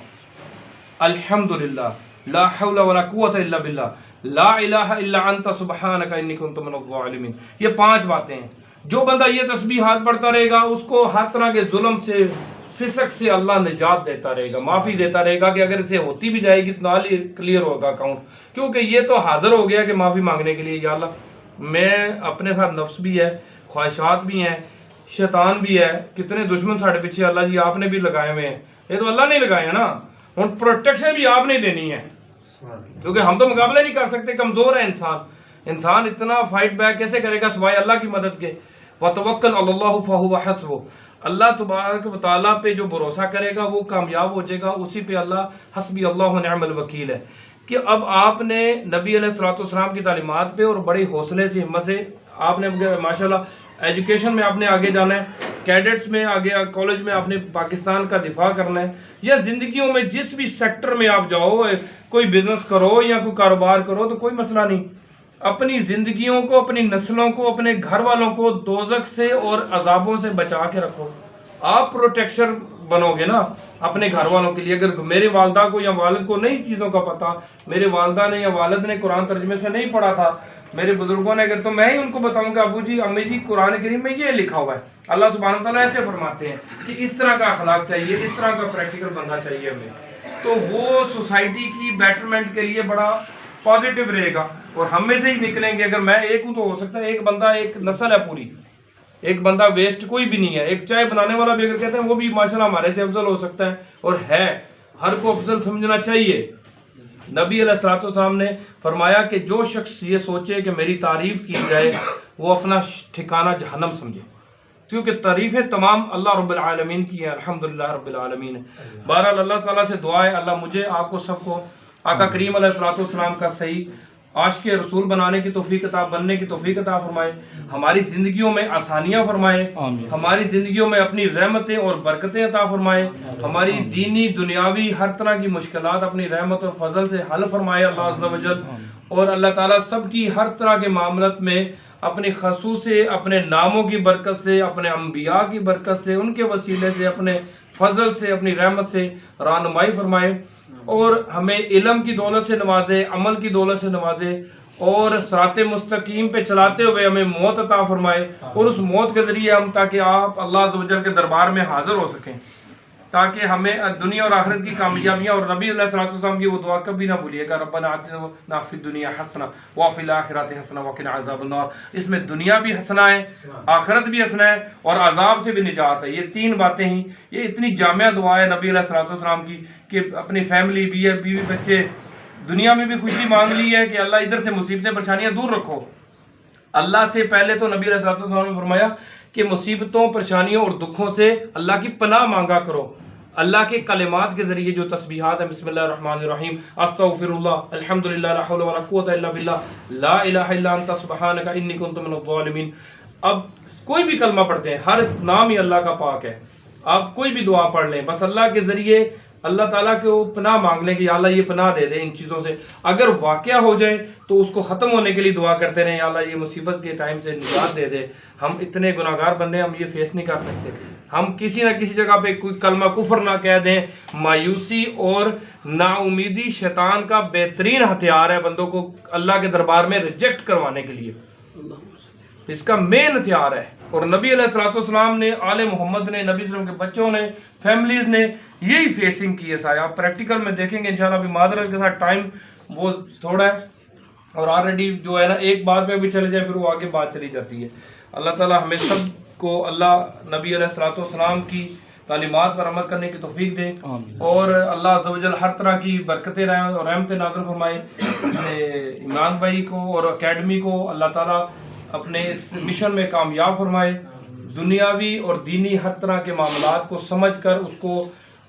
الحمدللہ، لا حول ولا قوت الا باللہ، لا الہ الا انت سبحانک انی کنت من الظالمین۔ یہ 5 باتیں ہیں، جو بندہ یہ تسبیحات پڑھتا رہے گا اس کو ہر طرح کے ظلم سے، فسق سے اللہ نجات دیتا رہے گا، معافی دیتا رہے گا، کہ اگر اسے ہوتی بھی جائے گی تو نال ہی کلیئر ہوگا اکاؤنٹ، کیونکہ یہ تو حاضر ہو گیا کہ معافی مانگنے کے لیے، یا اللہ میں اپنے ساتھ نفس بھی ہے، خواہشات بھی ہیں، شیطان بھی ہے، کتنے دشمن ساڑھے پیچھے اللہ جی آپ نے بھی لگائے ہوئے ہیں، یہ تو اللہ نے لگائے ہیں نا، اور پروٹیکشن بھی آپ نے دینی ہے، کیونکہ ہم تو مقابلہ نہیں کر سکتے، کمزور ہے انسان اتنا فائٹ بیک کیسے کرے گا سوائے اللہ کی مدد کے۔ وَتَوَكَّلْ عَلَى اللَّهِ فَهُوَ حَسْبُهُ، اللہ تبارک و تعالیٰ پہ جو بھروسہ کرے گا وہ کامیاب ہو جائے گا، اسی پہ اللہ حسبی اللہ ونعم الوکیل ہے۔ کہ اب آپ نے نبی علیہ الصلوۃ والسلام کی تعلیمات پہ اور بڑے حوصلے سے، ہمت سے آپ نے ماشاءاللہ ایجوکیشن میں آپ نے آگے جانا ہے، کیڈٹس میں آگے، کالج میں آپ نے پاکستان کا دفاع کرنا ہے، یا زندگیوں میں جس بھی سیکٹر میں آپ جاؤ، کوئی بزنس کرو یا کوئی کاروبار کرو تو کوئی مسئلہ نہیں، اپنی زندگیوں کو، اپنی نسلوں کو، اپنے گھر والوں کو دوزخ سے اور عذابوں سے بچا کے رکھو۔ آپ پروٹیکشن بنو گے نا اپنے گھر والوں کے لیے۔ اگر میرے والدہ کو یا والد کو نئی چیزوں کا پتہ، میرے والدہ نے یا والد نے قرآن ترجمے سے نہیں پڑھا تھا، میرے بزرگوں نے، اگر تو میں ہی ان کو بتاؤں کہ ابو جی امی جی قرآن کریم میں یہ لکھا ہوا ہے، اللہ سبحانہ تعالیٰ ایسے فرماتے ہیں کہ اس طرح کا اخلاق چاہیے، اس طرح کا پریکٹیکل بننا چاہیے ہمیں، تو وہ سوسائٹی کی بیٹرمنٹ کے لیے بڑا پازیٹیو رہے گا، اور ہم میں سے ہی نکلیں گے۔ اگر میں ایک ہوں تو ہو سکتا ہے ایک بندہ، ایک نسل ہے پوری، ایک بندہ ویسٹ کوئی بھی نہیں ہے، ایک چائے بنانے والا بھی اگر کہتے ہیں وہ بھی ماشاءاللہ ہمارے سے افضل ہو سکتا ہے، اور ہے، ہر کو افضل سمجھنا چاہیے، نبی علیہ الصلوۃ والسلام نے فرمایا کہ جو شخص یہ سوچے کہ میری تعریف کی جائے وہ اپنا ٹھکانہ جہنم سمجھے، کیونکہ تعریفیں تمام اللہ رب العالمین کی ہیں، الحمدللہ رب العالمین ہے۔ بہرحال اللہ تعالیٰ سے دعا ہے اللہ مجھے آپ کو سب کو آقا کریم علیہ الصلوۃ والسلام کا صحیح عاشق رسول بنانے کی توفیق عطا، بننے کی توفیق عطا فرمائے، ہماری زندگیوں میں آسانیاں فرمائے، ہماری زندگیوں میں اپنی رحمتیں اور برکتیں عطا فرمائے، ہماری دینی دنیاوی ہر طرح کی مشکلات اپنی رحمت اور فضل سے حل فرمائے اللہ عز و جل، اور اللہ تعالیٰ سب کی ہر طرح کے معاملات میں اپنی خصوص سے، اپنے ناموں کی برکت سے، اپنے انبیاء کی برکت سے، ان کے وسیلے سے، اپنے فضل سے، اپنی رحمت سے رہنمائی فرمائے، اور ہمیں علم کی دولت سے نوازے، عمل کی دولت سے نوازے، اور صراط مستقیم پہ چلاتے ہوئے ہمیں موت عطا فرمائے، اور اس موت کے ذریعے ہم تاکہ آپ اللہ عز و جل کے دربار میں حاضر ہو سکیں، تاکہ ہمیں دنیا اور آخرت کی کامیابیاں، اور نبی علیہ الصلوۃ والسلام کی وہ دعا کبھی نہ بھولیے گا، ربنا آتنا فی الدنیا حسنہ وفی الآخرۃ حسنہ وقنا عذاب النار۔ اس میں دنیا بھی حسنہ ہے، آخرت بھی حسنہ ہے، اور عذاب سے بھی نجات ہے۔ یہ تین باتیں ہی، یہ اتنی جامع دعا ہے نبی علیہ الصلوۃ والسلام کی کہ اپنی فیملی، بیوی بچے، دنیا میں بھی خوشی مانگ لی ہے کہ اللہ ادھر سے مصیبتیں پریشانیاں دور رکھو۔ اللہ سے پہلے تو نبی علیہ الصلوۃ والسلام نے فرمایا کہ مصیبتوں، پریشانیوں اور دکھوں سے اللہ کی پناہ مانگا کرو، اللہ کے کلمات کے ذریعے جو تسبیحات ہیں، بسم اللہ الرحمن الرحیم، استغفر اللہ، الحمدللہ، لا حول ولا قوت الا باللہ، لا الہ الا انت سبحانک انی کنت من الظالمین۔ اب کوئی بھی کلمہ پڑھتے ہیں، ہر نام ہی اللہ کا پاک ہے، آپ کوئی بھی دعا پڑھ لیں، بس اللہ کے ذریعے اللہ تعالیٰ کو پناہ مانگ لیں کہ یا اللہ یہ پناہ دے دے ان چیزوں سے، اگر واقعہ ہو جائے تو اس کو ختم ہونے کے لیے دعا کرتے رہیں، یا اللہ یہ مصیبت کے ٹائم سے نجات دے دے۔ ہم اتنے گناہگار بندے ہیں، ہم یہ فیس نہیں کر سکتے، ہم کسی نہ کسی جگہ پہ کوئی کلمہ کفر نہ کہہ دیں۔ مایوسی اور نا امیدی شیطان کا بہترین ہتھیار ہے بندوں کو اللہ کے دربار میں ریجیکٹ کروانے کے لیے، اس کا مین ہتھیار ہے۔ اور نبی علیہ الصلوۃ والسلام نے، آل محمد نے، نبی صلی اللہ علیہ وسلم کے بچوں نے، فیملیز نے یہی فیسنگ کی ہے سارے۔ آپ پریکٹیکل میں دیکھیں گے انشاءاللہ، ابھی معذرت کے ساتھ ٹائم وہ تھوڑا ہے، اور آلریڈی جو ہے نا ایک بات پہ بھی چلے جائے پھر وہ آگے بات چلی جاتی ہے۔ اللہ تعالیٰ ہمیں سب کو اللہ نبی علیہ الصلوۃ والسلام کی تعلیمات پر عمل کرنے کی توفیق دے، اور اللہ عز و جل ہر طرح کی برکتیں اور رحمتیں نازل فرمائے۔ عمران بھائی کو اور اکیڈمی کو اللہ تعالیٰ اپنے اس مشن میں کامیاب فرمائے، دنیاوی اور دینی ہر طرح کے معاملات کو سمجھ کر اس کو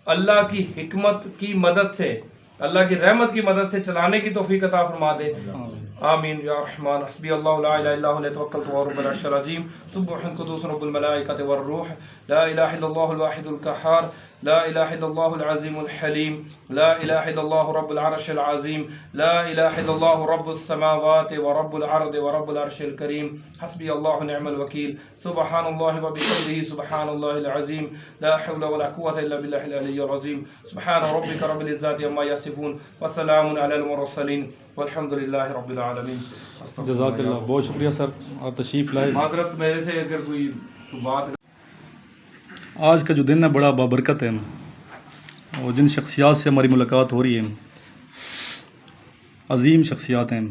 اللہ کی حکمت کی مدد سے، اللہ کی رحمت کی مدد سے چلانے کی توفیق عطا فرما دے۔ آمین یا رحمان، حسبی اللہ لا الہ الا هو علیہ توکلت وهو رب العرش العظیم، سبح قدوس رب الملائکۃ والروح، لا الہ الا اللہ الواحد القہار، لا الہ الا اللہ العظیم الحلیم، لا الہ الا اللہ رب العرش العظیم، لا الہ الا اللہ رب السماوات ورب الارض ورب العرش الکریم، حسبی اللہ نعم الوکیل، سبحان اللہ وبحمدہ، سبحان اللہ العظیم، لا حول ولا قوة الا باللہ العلی العظیم، سبحان ربک رب العزة عما یصفون، وسلام علی المرسلین، والحمد للہ رب العالمین۔ جزاک اللہ، بہت شکریہ سر، آپ تشریف لائے۔ معذرت میرے سے اگر کوئی بات۔ آج کا جو دن ہے بڑا بابرکت ہے، اور جن شخصیات سے ہماری ملاقات ہو رہی ہے عظیم شخصیات ہیں،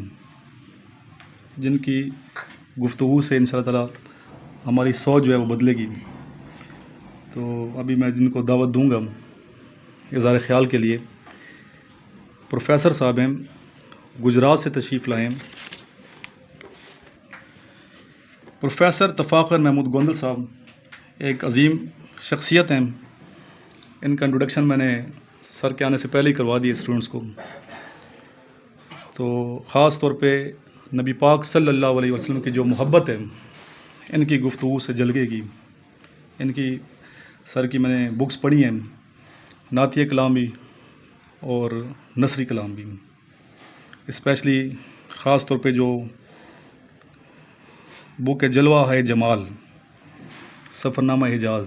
جن کی گفتگو سے انشاءاللہ تعالیٰ ہماری سوچ جو ہے وہ بدلے گی۔ تو ابھی میں جن کو دعوت دوں گا اظہار خیال کے لیے، پروفیسر صاحب ہیں، گجرات سے تشریف لائے ہیں، پروفیسر تفاخر محمود گوندل صاحب ایک عظیم شخصیت ہیں۔ ان کا انٹروڈکشن میں نے سر کے آنے سے پہلے ہی کروا دیا اسٹوڈنٹس کو۔ تو خاص طور پہ نبی پاک صلی اللہ علیہ وسلم کی جو محبت ہے ان کی گفتگو سے جلگے گی۔ ان کی سر کی میں نے بکس پڑھی ہیں، نعتیہ کلام بھی اور نثری کلام بھی، اسپیشلی خاص طور پہ جو بک ہے جلوہ ہے جمال، سفرنامہ حجاز،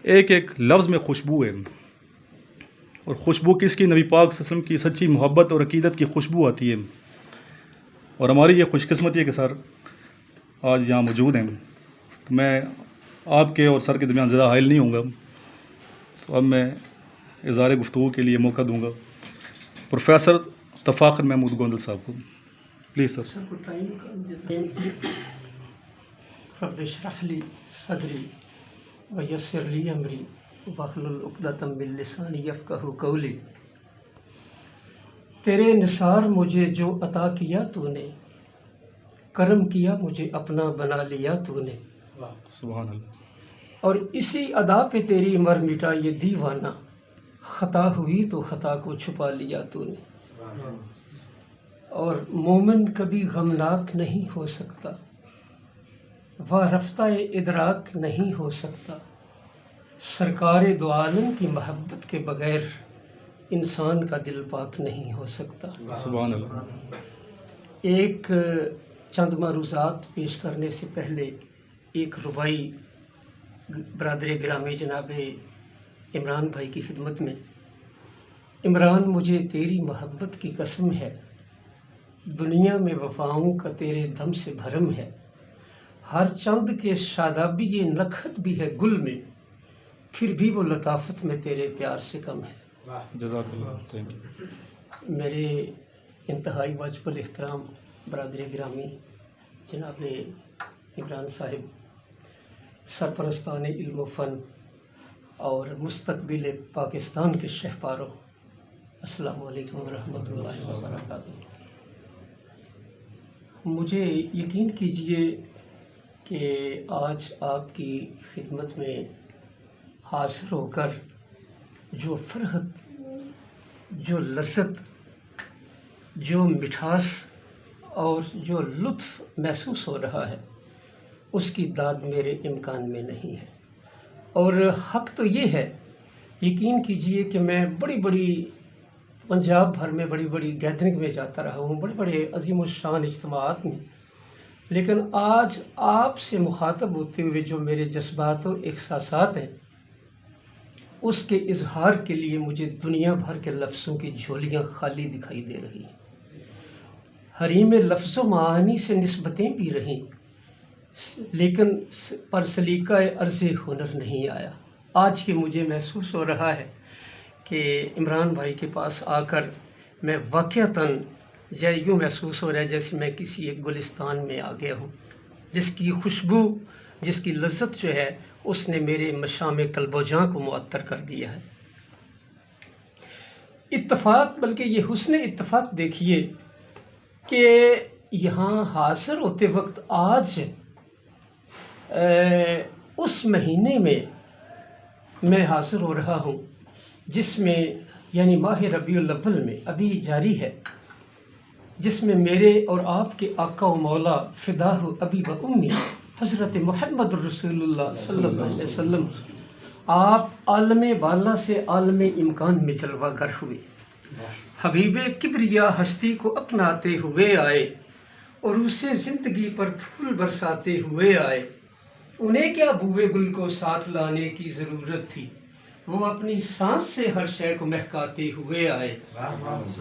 ایک ایک لفظ میں خوشبو ہے، اور خوشبو کس کی؟ نبی پاک صلی اللہ علیہ وسلم کی سچی محبت اور عقیدت کی خوشبو آتی ہے۔ اور ہماری یہ خوش قسمتی ہے کہ سر آج یہاں موجود ہیں۔ تو میں آپ کے اور سر کے درمیان زیادہ حائل نہیں ہوں گا، تو اب میں اظہار گفتگو کے لیے موقع دوں گا پروفیسر تفاخر محمود گوندل صاحب کو۔ Please sir. رب اشرح لی صدری ویسر لی امری واحلل عقدۃ من لسانی یفقہوا قولی۔ تیرے نثار مجھے جو عطا کیا تو نے، کرم کیا مجھے اپنا بنا لیا تو نے، سبحان اللہ۔ اور اسی ادا پہ تیری مر مٹا یہ دیوانہ، خطا ہوئی تو خطا کو چھپا لیا تو نے۔ اور مومن کبھی غمناک نہیں ہو سکتا، وہ رفتہ ادراک نہیں ہو سکتا، سرکار دو عالم کی محبت کے بغیر انسان کا دل پاک نہیں ہو سکتا۔ سبحان اللہ۔ ایک چند معروضات پیش کرنے سے پہلے ایک ربائی برادر گرامی جناب عمران بھائی کی خدمت میں۔ عمران مجھے تیری محبت کی قسم ہے، دنیا میں وفاؤں کا تیرے دم سے بھرم ہے، ہر چند کے شادابی یہ نکھت بھی ہے گل میں، پھر بھی وہ لطافت میں تیرے پیار سے کم ہے۔ جزاک اللہ، تھینک یو۔ میرے انتہائی واجب الاحترام برادر گرامی جناب عمران صاحب، سرپرستان علم و فن اور مستقبل پاکستان کے شہپاروں، السلام علیکم ورحمۃ اللہ وبرکاتہ۔ مجھے یقین کیجئے کہ آج آپ کی خدمت میں حاضر ہو کر جو فرحت، جو لذت، جو مٹھاس اور جو لطف محسوس ہو رہا ہے، اس کی داد میرے امکان میں نہیں ہے۔ اور حق تو یہ ہے، یقین کیجئے کہ میں بڑی پنجاب بھر میں بڑی گیدرنگ میں جاتا رہا ہوں، بڑے عظیم الشان اجتماعات میں، لیکن آج آپ سے مخاطب ہوتے ہوئے جو میرے جذبات و احساسات ہیں، اس کے اظہار کے لیے مجھے دنیا بھر کے لفظوں کی جھولیاں خالی دکھائی دے رہی ہیں۔ حریم لفظ و معانی سے نسبتیں بھی رہیں، لیکن پر سلیقہ عرض ہنر نہیں آیا۔ آج کے مجھے محسوس ہو رہا ہے کہ عمران بھائی کے پاس آ کر میں واقعتاً یوں محسوس ہو رہا ہے جیسے میں کسی ایک گلستان میں آ گیا ہوں، جس کی خوشبو، جس کی لذت جو ہے، اس نے میرے مشام قلب و جاں کو معطر کر دیا ہے۔ اتفاق، بلکہ یہ حسن اتفاق دیکھیے کہ یہاں حاضر ہوتے وقت آج اس مہینے میں میں حاضر ہو رہا ہوں جس میں، یعنی ماہ ربیع الاول میں ابھی جاری ہے، جس میں میرے اور آپ کے آقا و مولا فداہ ابی و امی حضرت محمد رسول اللہ صلی اللہ علیہ وسلم آپ عالم بالا سے عالم امکان میں جلوہ گر ہوئے، حبیب کبریا ہستی کو اپناتے ہوئے آئے اور اسے زندگی پر پھول برساتے ہوئے آئے۔ انہیں کیا بوئے گل کو ساتھ لانے کی ضرورت تھی، وہ اپنی سانس سے ہر شے کو مہکاتے ہوئے آئے،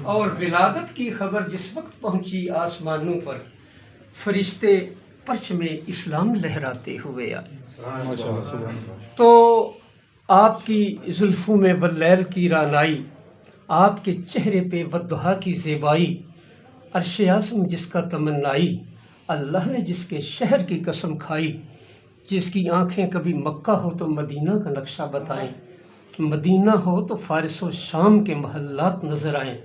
اور ولادت کی خبر جس وقت پہنچی آسمانوں پر، فرشتے پرچم اسلام لہراتے ہوئے آئے۔ ماشاءاللہ، سبحان اللہ۔ تو آپ کی زلفوں میں واللیل کی رانائی، آپ کے چہرے پہ والضحیٰ کی زیبائی، عرش اعظم جس کا تمنائی، اللہ نے جس کے شہر کی قسم کھائی، جس کی آنکھیں کبھی مکہ ہو تو مدینہ کا نقشہ بتائیں، مدینہ ہو تو فارس و شام کے محلات نظر آئیں،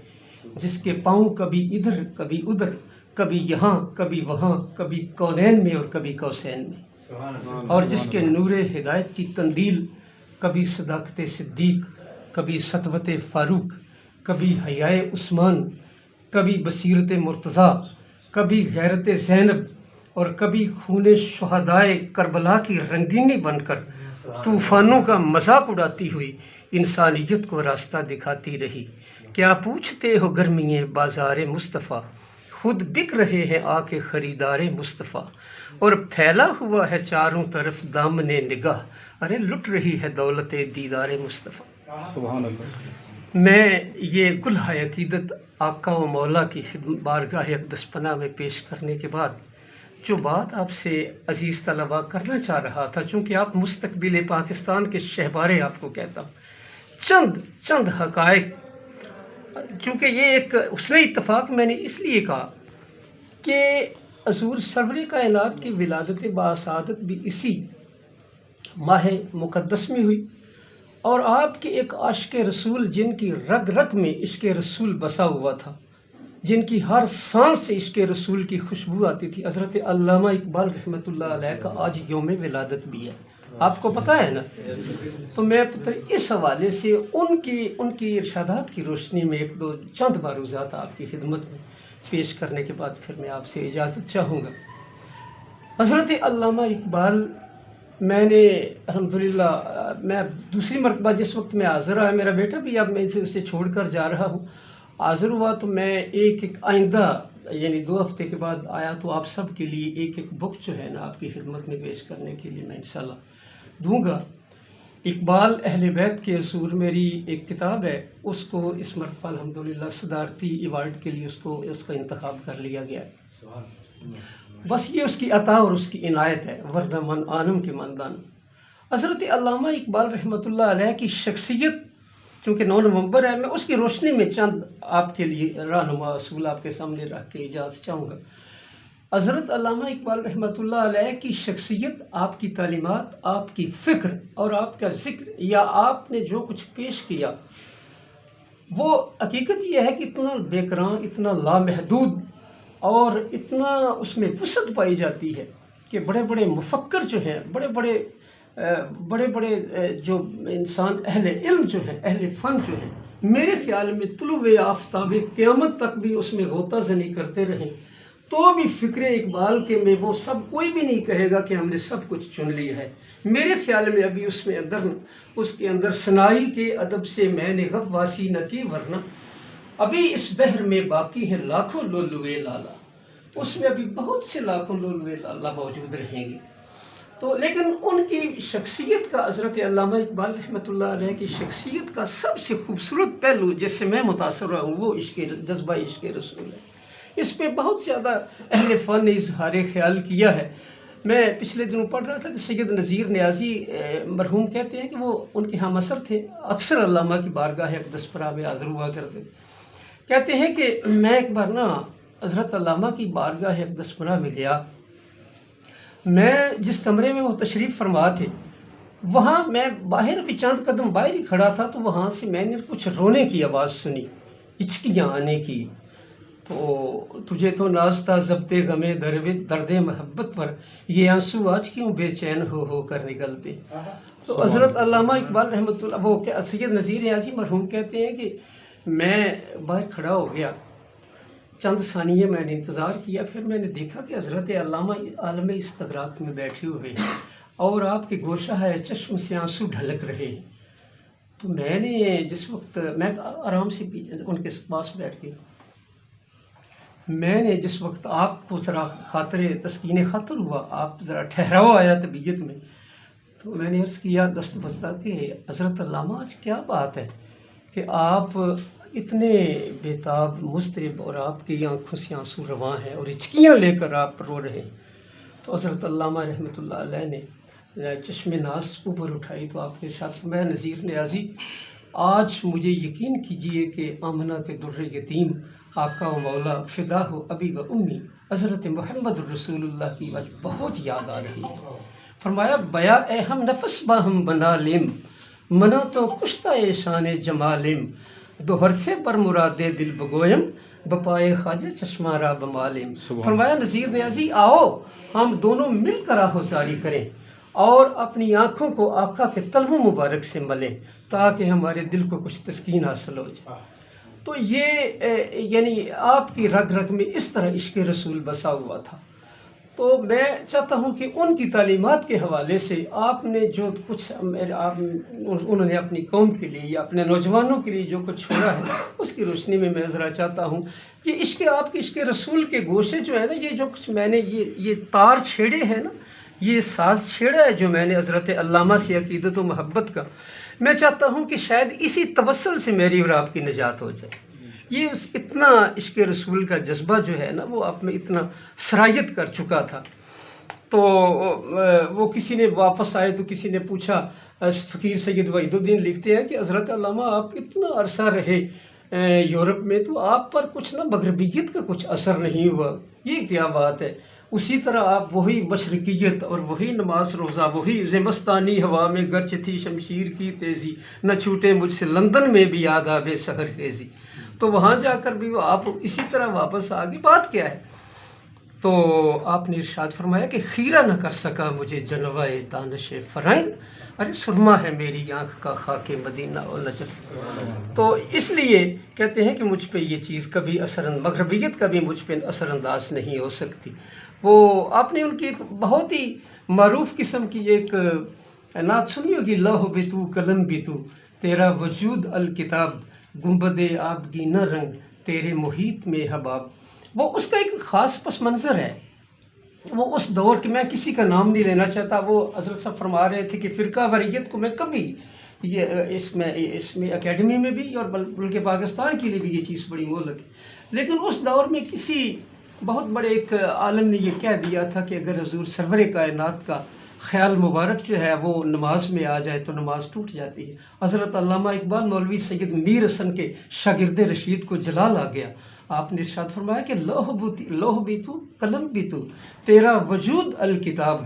جس کے پاؤں کبھی ادھر کبھی ادھر، کبھی یہاں کبھی وہاں، کبھی کونین میں اور کبھی کوسین میں، اور جس کے نور ہدایت کی قندیل کبھی صداقت صدیق، کبھی سطوت فاروق، کبھی حیائے عثمان، کبھی بصیرت مرتضیٰ، کبھی غیرت زینب، اور کبھی خون شہدائے کربلا کی رنگینی بن کر طوفانوں کا مذاق اڑاتی ہوئی انسانیت کو راستہ دکھاتی رہی۔ کیا پوچھتے ہو گرمیے بازار مصطفیٰ، خود بک رہے ہیں آ کے خریدار مصطفیٰ، اور پھیلا ہوا ہے چاروں طرف دامن نگاہ، ارے لٹ رہی ہے دولت دیدار مصطفیٰ۔ سبحان اللہ۔ میں یہ گلہ عقیدت آقا و مولا کی بارگاہ اقدس پناہ میں پیش کرنے کے بعد جو بات آپ سے عزیز طلباء کرنا چاہ رہا تھا، چونکہ آپ مستقبل پاکستان کے شہبارے آپ کو کہتا ہوں، چند حقائق، چونکہ یہ ایک حسن اتفاق میں نے اس لیے کہا کہ حضور سرور کائنات کی ولادت باسعادت بھی اسی ماہ مقدس میں ہوئی، اور آپ کے ایک عاشق رسول جن کی رگ رگ میں عشق رسول بسا ہوا تھا، جن کی ہر سانس سے عشق رسول کی خوشبو آتی تھی، حضرت علامہ اقبال رحمۃ اللہ علیہ کا آج یوم ولادت بھی ہے، آپ کو پتہ ہے نا؟ تو میں اس حوالے سے ان کی ارشادات کی روشنی میں ایک دو چند معروضات آپ کی خدمت میں پیش کرنے کے بعد پھر میں آپ سے اجازت چاہوں گا۔ حضرت علامہ اقبال، میں نے الحمدللہ میں دوسری مرتبہ جس وقت میں حاضر آیا، میرا بیٹا بھی اب میں اسے چھوڑ کر جا رہا ہوں، حاضر ہوا تو میں ایک آئندہ یعنی 2 ہفتے کے بعد آیا تو آپ سب کے لیے ایک بک جو ہے نا آپ کی خدمت میں پیش کرنے کے لیے میں انشاءاللہ دوں گا۔ اقبال اہل بیت کے اصول میری ایک کتاب ہے، اس کو اس مرتبہ الحمدللہ صدارتی ایوارڈ کے لیے اس کا انتخاب کر لیا گیا ہے۔ بس یہ اس کی عطا اور اس کی عنایت ہے، ورنہ من عالم کے مندان۔ حضرت علامہ اقبال رحمۃ اللہ علیہ کی شخصیت، چونکہ 9 نومبر ہے، میں اس کی روشنی میں چند آپ کے لیے رہنما اصول آپ کے سامنے رکھ کے اجازت چاہوں گا۔ حضرت علامہ اقبال رحمۃ اللہ علیہ کی شخصیت، آپ کی تعلیمات، آپ کی فکر اور آپ کا ذکر یا آپ نے جو کچھ پیش کیا، وہ حقیقت یہ ہے کہ اتنا بے کران، اتنا لامحدود اور اتنا اس میں وسعت پائی جاتی ہے کہ بڑے بڑے مفکر جو ہیں، بڑے بڑے جو انسان اہل علم جو ہیں، اہل فن جو ہیں، میرے خیال میں طلوع آفتاب قیامت تک بھی اس میں غوطہ زنی کرتے رہیں تو بھی فکر اقبال کے میں وہ سب کوئی بھی نہیں کہے گا کہ ہم نے سب کچھ چن لیا ہے۔ میرے خیال میں ابھی اس کے اندر ثنائی کے ادب سے میں نے غواصی نہ کی، ورنہ ابھی اس بحر میں باقی ہیں لاکھوں لؤلؤے لالا، اس میں ابھی بہت سے لاکھوں لؤلؤے لالا موجود رہیں گے۔ تو لیکن ان کی شخصیت کا، حضرت علامہ اقبال رحمۃ اللہ علیہ کی شخصیت کا سب سے خوبصورت پہلو جس سے میں متاثر رہا ہوں وہ جذبہ عشق رسول ہے۔ اس پہ بہت زیادہ اہل فن نے اظہار خیال کیا ہے۔ میں پچھلے دنوں پڑھ رہا تھا کہ سید نذیر نیازی مرحوم کہتے ہیں کہ وہ ان کے ہم اثر تھے، اکثر علامہ کی بارگاہ اقدس پر میں حاضر ہوا کرتے، کہتے ہیں کہ میں ایک بار نا حضرت علامہ کی بارگاہ اقدس پر میں گیا، میں جس کمرے میں وہ تشریف فرما تھے وہاں میں باہر بھی چند قدم باہر ہی کھڑا تھا، تو وہاں سے میں نے کچھ رونے کی آواز سنی، ہچکیاں آنے کی۔ تو تجھے تو ناز تھا ضبط غم درد محبت پر، یہ آنسو آج کیوں بے چین ہو کر نکلتے۔ تو حضرت علامہ اقبال رحمۃ اللہ، وہ سید نذیر نیازی مرحوم کہتے ہیں کہ میں باہر کھڑا ہو گیا، چند ثانیے میں نے انتظار کیا، پھر میں نے دیکھا کہ حضرت علامہ عالم استغراق میں بیٹھے ہوئے ہیں اور آپ کے گوشہ ہے چشم سے آنسو ڈھلک رہے ہیں۔ تو میں نے جس وقت میں آرام سے پیچھے ان کے پاس بیٹھ گیا، میں نے جس وقت آپ کو ذرا خاطر تسکین خاطر ہوا، آپ ذرا ٹھہراؤ آیا طبیعت میں، تو میں نے عرض کیا دست بستہ کہ حضرت علامہ آج کیا بات ہے کہ آپ اتنے بےتاب مضطرب اور آپ کی آنکھوں سے آنسو رواں ہیں اور ہچکیاں لے کر آپ رو رہے ہیں۔ تو حضرت علامہ رحمۃ اللہ علیہ نے چشم ناز اوپر اٹھائی تو آپ کے ارشاد فرمایا، نذیر نیازی آج مجھے یقین کیجئے کہ آمنہ کے در یتیم آقا و مولا فدا ہو ابی و امی حضرت محمد رسول اللہ کی آج بہت یاد آ رہی ہے۔ فرمایا بیا اے ہم نفس باہم بنا لیم، منا تو کشتہ شان جمالیم، دو حرف پر مراد دل بگویم، بپائے خواجہ چشمہ را بمالیم۔ فرمایا نذیر نیازی آؤ ہم دونوں مل کر آہوزاری کریں اور اپنی آنکھوں کو آقا کے طلبوں مبارک سے ملیں تاکہ ہمارے دل کو کچھ تسکین حاصل ہو جائے۔ تو یہ یعنی آپ کی رگ رگ میں اس طرح عشق رسول بسا ہوا تھا۔ تو میں چاہتا ہوں کہ ان کی تعلیمات کے حوالے سے آپ نے جو کچھ انہوں نے اپنی قوم کے لیے یا اپنے نوجوانوں کے لیے جو کچھ چھوڑا ہے اس کی روشنی میں ذرا چاہتا ہوں کہ آپ کے عشق رسول کے گوشے جو ہے نا، یہ جو کچھ میں نے یہ تار چھیڑے ہیں نا، یہ ساز چھیڑا ہے جو میں نے حضرت علامہ سے عقیدت و محبت کا، میں چاہتا ہوں کہ شاید اسی توسل سے میری اور آپ کی نجات ہو جائے۔ یہ اتنا عشق رسول کا جذبہ جو ہے نا وہ آپ میں اتنا سرایت کر چکا تھا۔ تو وہ کسی نے واپس آئے تو کسی نے پوچھا، فقیر سید وحید الدین لکھتے ہیں کہ حضرت علامہ آپ اتنا عرصہ رہے یورپ میں تو آپ پر کچھ نہ مغربیت کا کچھ اثر نہیں ہوا، یہ کیا بات ہے؟ اسی طرح آپ وہی مشرقیت اور وہی نماز روزہ، وہی زمستانی ہوا میں گرچ تھی شمشیر کی تیزی، نہ چھوٹے مجھ سے لندن میں بھی یاد آبے سحر خیزی۔ تو وہاں جا کر بھی وہ آپ اسی طرح واپس آ گئی. بات کیا ہے؟ تو آپ نے ارشاد فرمایا کہ خیرہ نہ کر سکا مجھے جلوۂ دانش فرنگ، ارے سرما ہے میری آنکھ کا خاک مدینہ و نجف. تو اس لیے کہتے ہیں کہ مجھ پہ یہ چیز کبھی مغربیت کبھی مجھ پہ اثر انداز نہیں ہو سکتی. وہ آپ نے ان کی ایک بہت ہی معروف قسم کی ایک نعت سنی ہوگی، لوح بھی تو قلم بھی تو، تیرا وجود الکتاب، گنبد آبگینہ رنگ تیرے محیط میں حباب. وہ اس کا ایک خاص پس منظر ہے. وہ اس دور کے، میں کسی کا نام نہیں لینا چاہتا، وہ حضرت صاحب فرما رہے تھے کہ فرقہ واریت کو میں کبھی یہ اس میں اکیڈمی میں بھی اور بلکہ پاکستان کے لیے بھی یہ چیز بڑی مہلک ہے. لیکن اس دور میں کسی بہت بڑے ایک عالم نے یہ کہہ دیا تھا کہ اگر حضور سرور کائنات کا خیال مبارک جو ہے وہ نماز میں آ جائے تو نماز ٹوٹ جاتی ہے. حضرت علامہ اقبال مولوی سید میر حسن کے شاگرد رشید کو جلال آ گیا. آپ نے ارشاد فرمایا کہ لوح بھی تو قلم بھی تو، تیرا وجود الکتاب،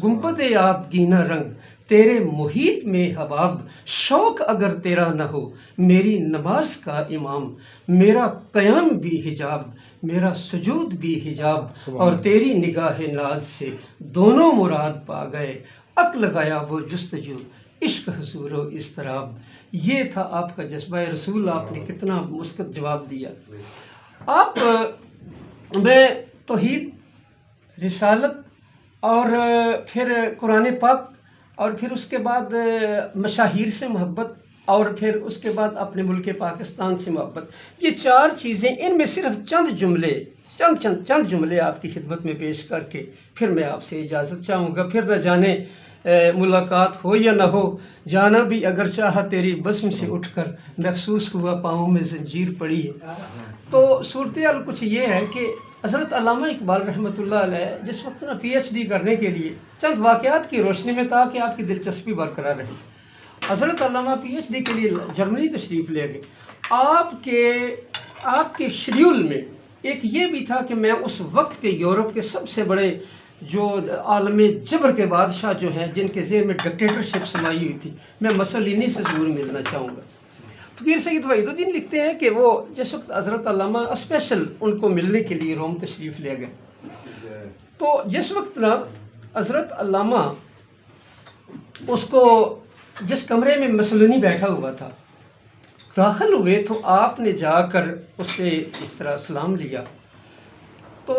گنبد آبگینہ رنگ تیرے محیط میں حباب. شوق اگر تیرا نہ ہو میری نماز کا امام، میرا قیام بھی حجاب، میرا سجود بھی حجاب، اور تیری نگاہ ناز سے دونوں مراد پا گئے. عقل لگایا وہ جستجو، عشق حضور و اضطراب. یہ تھا آپ کا جذبہ رسول. آپ نے کتنا مثبت جواب دیا. آپ میں توحید، رسالت، اور پھر قرآن پاک، اور پھر اس کے بعد مشاہیر سے محبت، اور پھر اس کے بعد اپنے ملک پاکستان سے محبت، یہ چار چیزیں، ان میں صرف چند جملے آپ کی خدمت میں پیش کر کے پھر میں آپ سے اجازت چاہوں گا. پھر نہ جانے ملاقات ہو یا نہ ہو، جانا بھی اگر چاہا تیری بزم سے اٹھ کر، محسوس ہوا پاؤں میں زنجیر پڑی ہے. تو صورتحال کچھ یہ ہے کہ حضرت علامہ اقبال رحمۃ اللہ علیہ جس وقت نا پی ایچ ڈی کرنے کے لیے چند واقعات کی روشنی میں تاکہ آپ کی دلچسپی برقرار رہے، حضرت علامہ پی ایچ ڈی کے لیے جرمنی تشریف لے گئے. آپ کے شیڈیول میں ایک یہ بھی تھا کہ میں اس وقت کے یورپ کے سب سے بڑے جو عالم جبر کے بادشاہ جو ہیں، جن کے ذہن میں ڈکٹیٹرشپ سمائی ہوئی تھی، میں مسولینی سے ضرور ملنا چاہوں گا. فقیر سید وحید الدین لکھتے ہیں کہ وہ جس وقت حضرت علامہ اسپیشل ان کو ملنے کے لیے روم تشریف لے گئے، تو جس وقت نا حضرت علامہ اس کو جس کمرے میں مسولینی بیٹھا ہوا تھا داخل ہوئے، تو آپ نے جا کر اس سے اس طرح سلام لیا. تو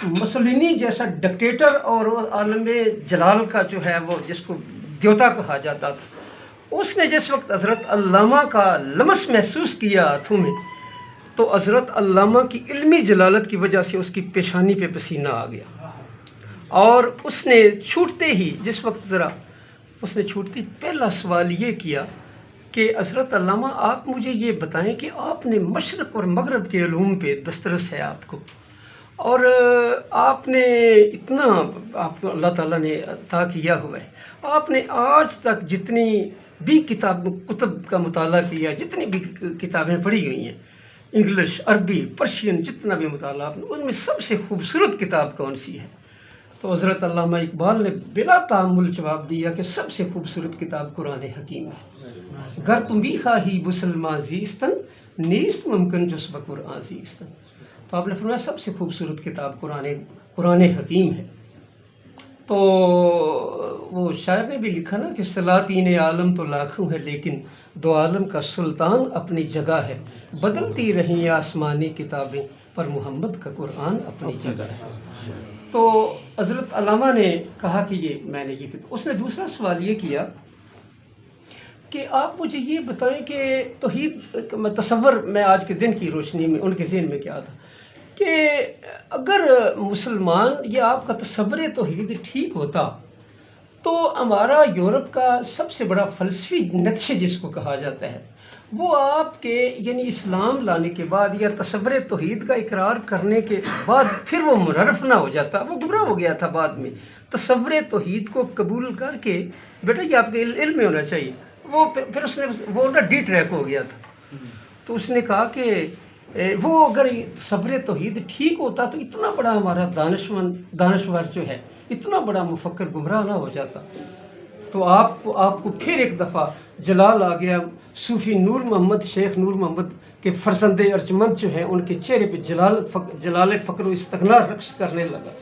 مسولینی جیسا ڈکٹیٹر اور عالم جلال کا جو ہے وہ جس کو دیوتا کہا جاتا تھا، اس نے جس وقت حضرت علامہ کا لمس محسوس کیا ہاتھوں میں، تو حضرت علامہ کی علمی جلالت کی وجہ سے اس کی پیشانی پہ پسینہ آ گیا. اور اس نے چھوٹتے ہی پہلا سوال یہ کیا کہ حضرت علامہ آپ مجھے یہ بتائیں کہ آپ نے مشرق اور مغرب کے علوم پہ دسترس ہے آپ کو، اور آپ نے اتنا آپ کو اللہ تعالیٰ نے عطا کیا ہوا ہے، آپ نے آج تک جتنی بھی کتب کا مطالعہ کیا، جتنی بھی کتابیں پڑھی ہوئی ہیں، انگلش، عربی، پرشین، جتنا بھی مطالعہ آپ نے، ان میں سب سے خوبصورت کتاب کون سی ہے؟ تو حضرت علامہ اقبال نے بلا تعامل جواب دیا کہ سب سے خوبصورت کتاب قرآن حکیم ہے. گر تم بھی خواہی مسلمان زیستن، نیست ممکن جس بقرآن زیستن. تو آپ نے فرمایا سب سے خوبصورت کتاب قرآن حکیم ہے. تو وہ شاعر نے بھی لکھا نا کہ سلاطین عالم تو لاکھوں ہے لیکن دو عالم کا سلطان اپنی جگہ ہے، بدلتی رہیں آسمانی کتابیں پر محمد کا قرآن اپنی جگہ ہے. تو حضرت علامہ نے کہا کہ میں نے اس نے دوسرا سوال یہ کیا کہ آپ مجھے یہ بتائیں کہ توحید تصور میں آج کے دن کی روشنی میں ان کے ذہن میں کیا تھا کہ اگر مسلمان یا آپ کا تصور توحید ٹھیک ہوتا تو ہمارا یورپ کا سب سے بڑا فلسفی نقش جس کو کہا جاتا ہے وہ آپ کے یعنی اسلام لانے کے بعد یا تصور توحید کا اقرار کرنے کے بعد پھر وہ منحرف نہ ہو جاتا، وہ گمراہ ہو گیا تھا بعد میں. تصور توحید کو قبول کر کے بیٹا یہ آپ کے علم میں ہونا چاہیے، وہ پھر اس نے وہ نا ڈی ٹریک ہو گیا تھا. تو اس نے کہا کہ وہ اگر تصور توحید ٹھیک ہوتا تو اتنا بڑا ہمارا دانشور جو ہے اتنا بڑا مفکر گمراہ نہ ہو جاتا. تو آپ کو پھر ایک دفعہ جلال آ گیا. صوفی نور محمد، شیخ نور محمد کہ فرزند ارجمند جو ہیں ان کے چہرے پہ جلال فقر و استغنا رقص کرنے لگا۔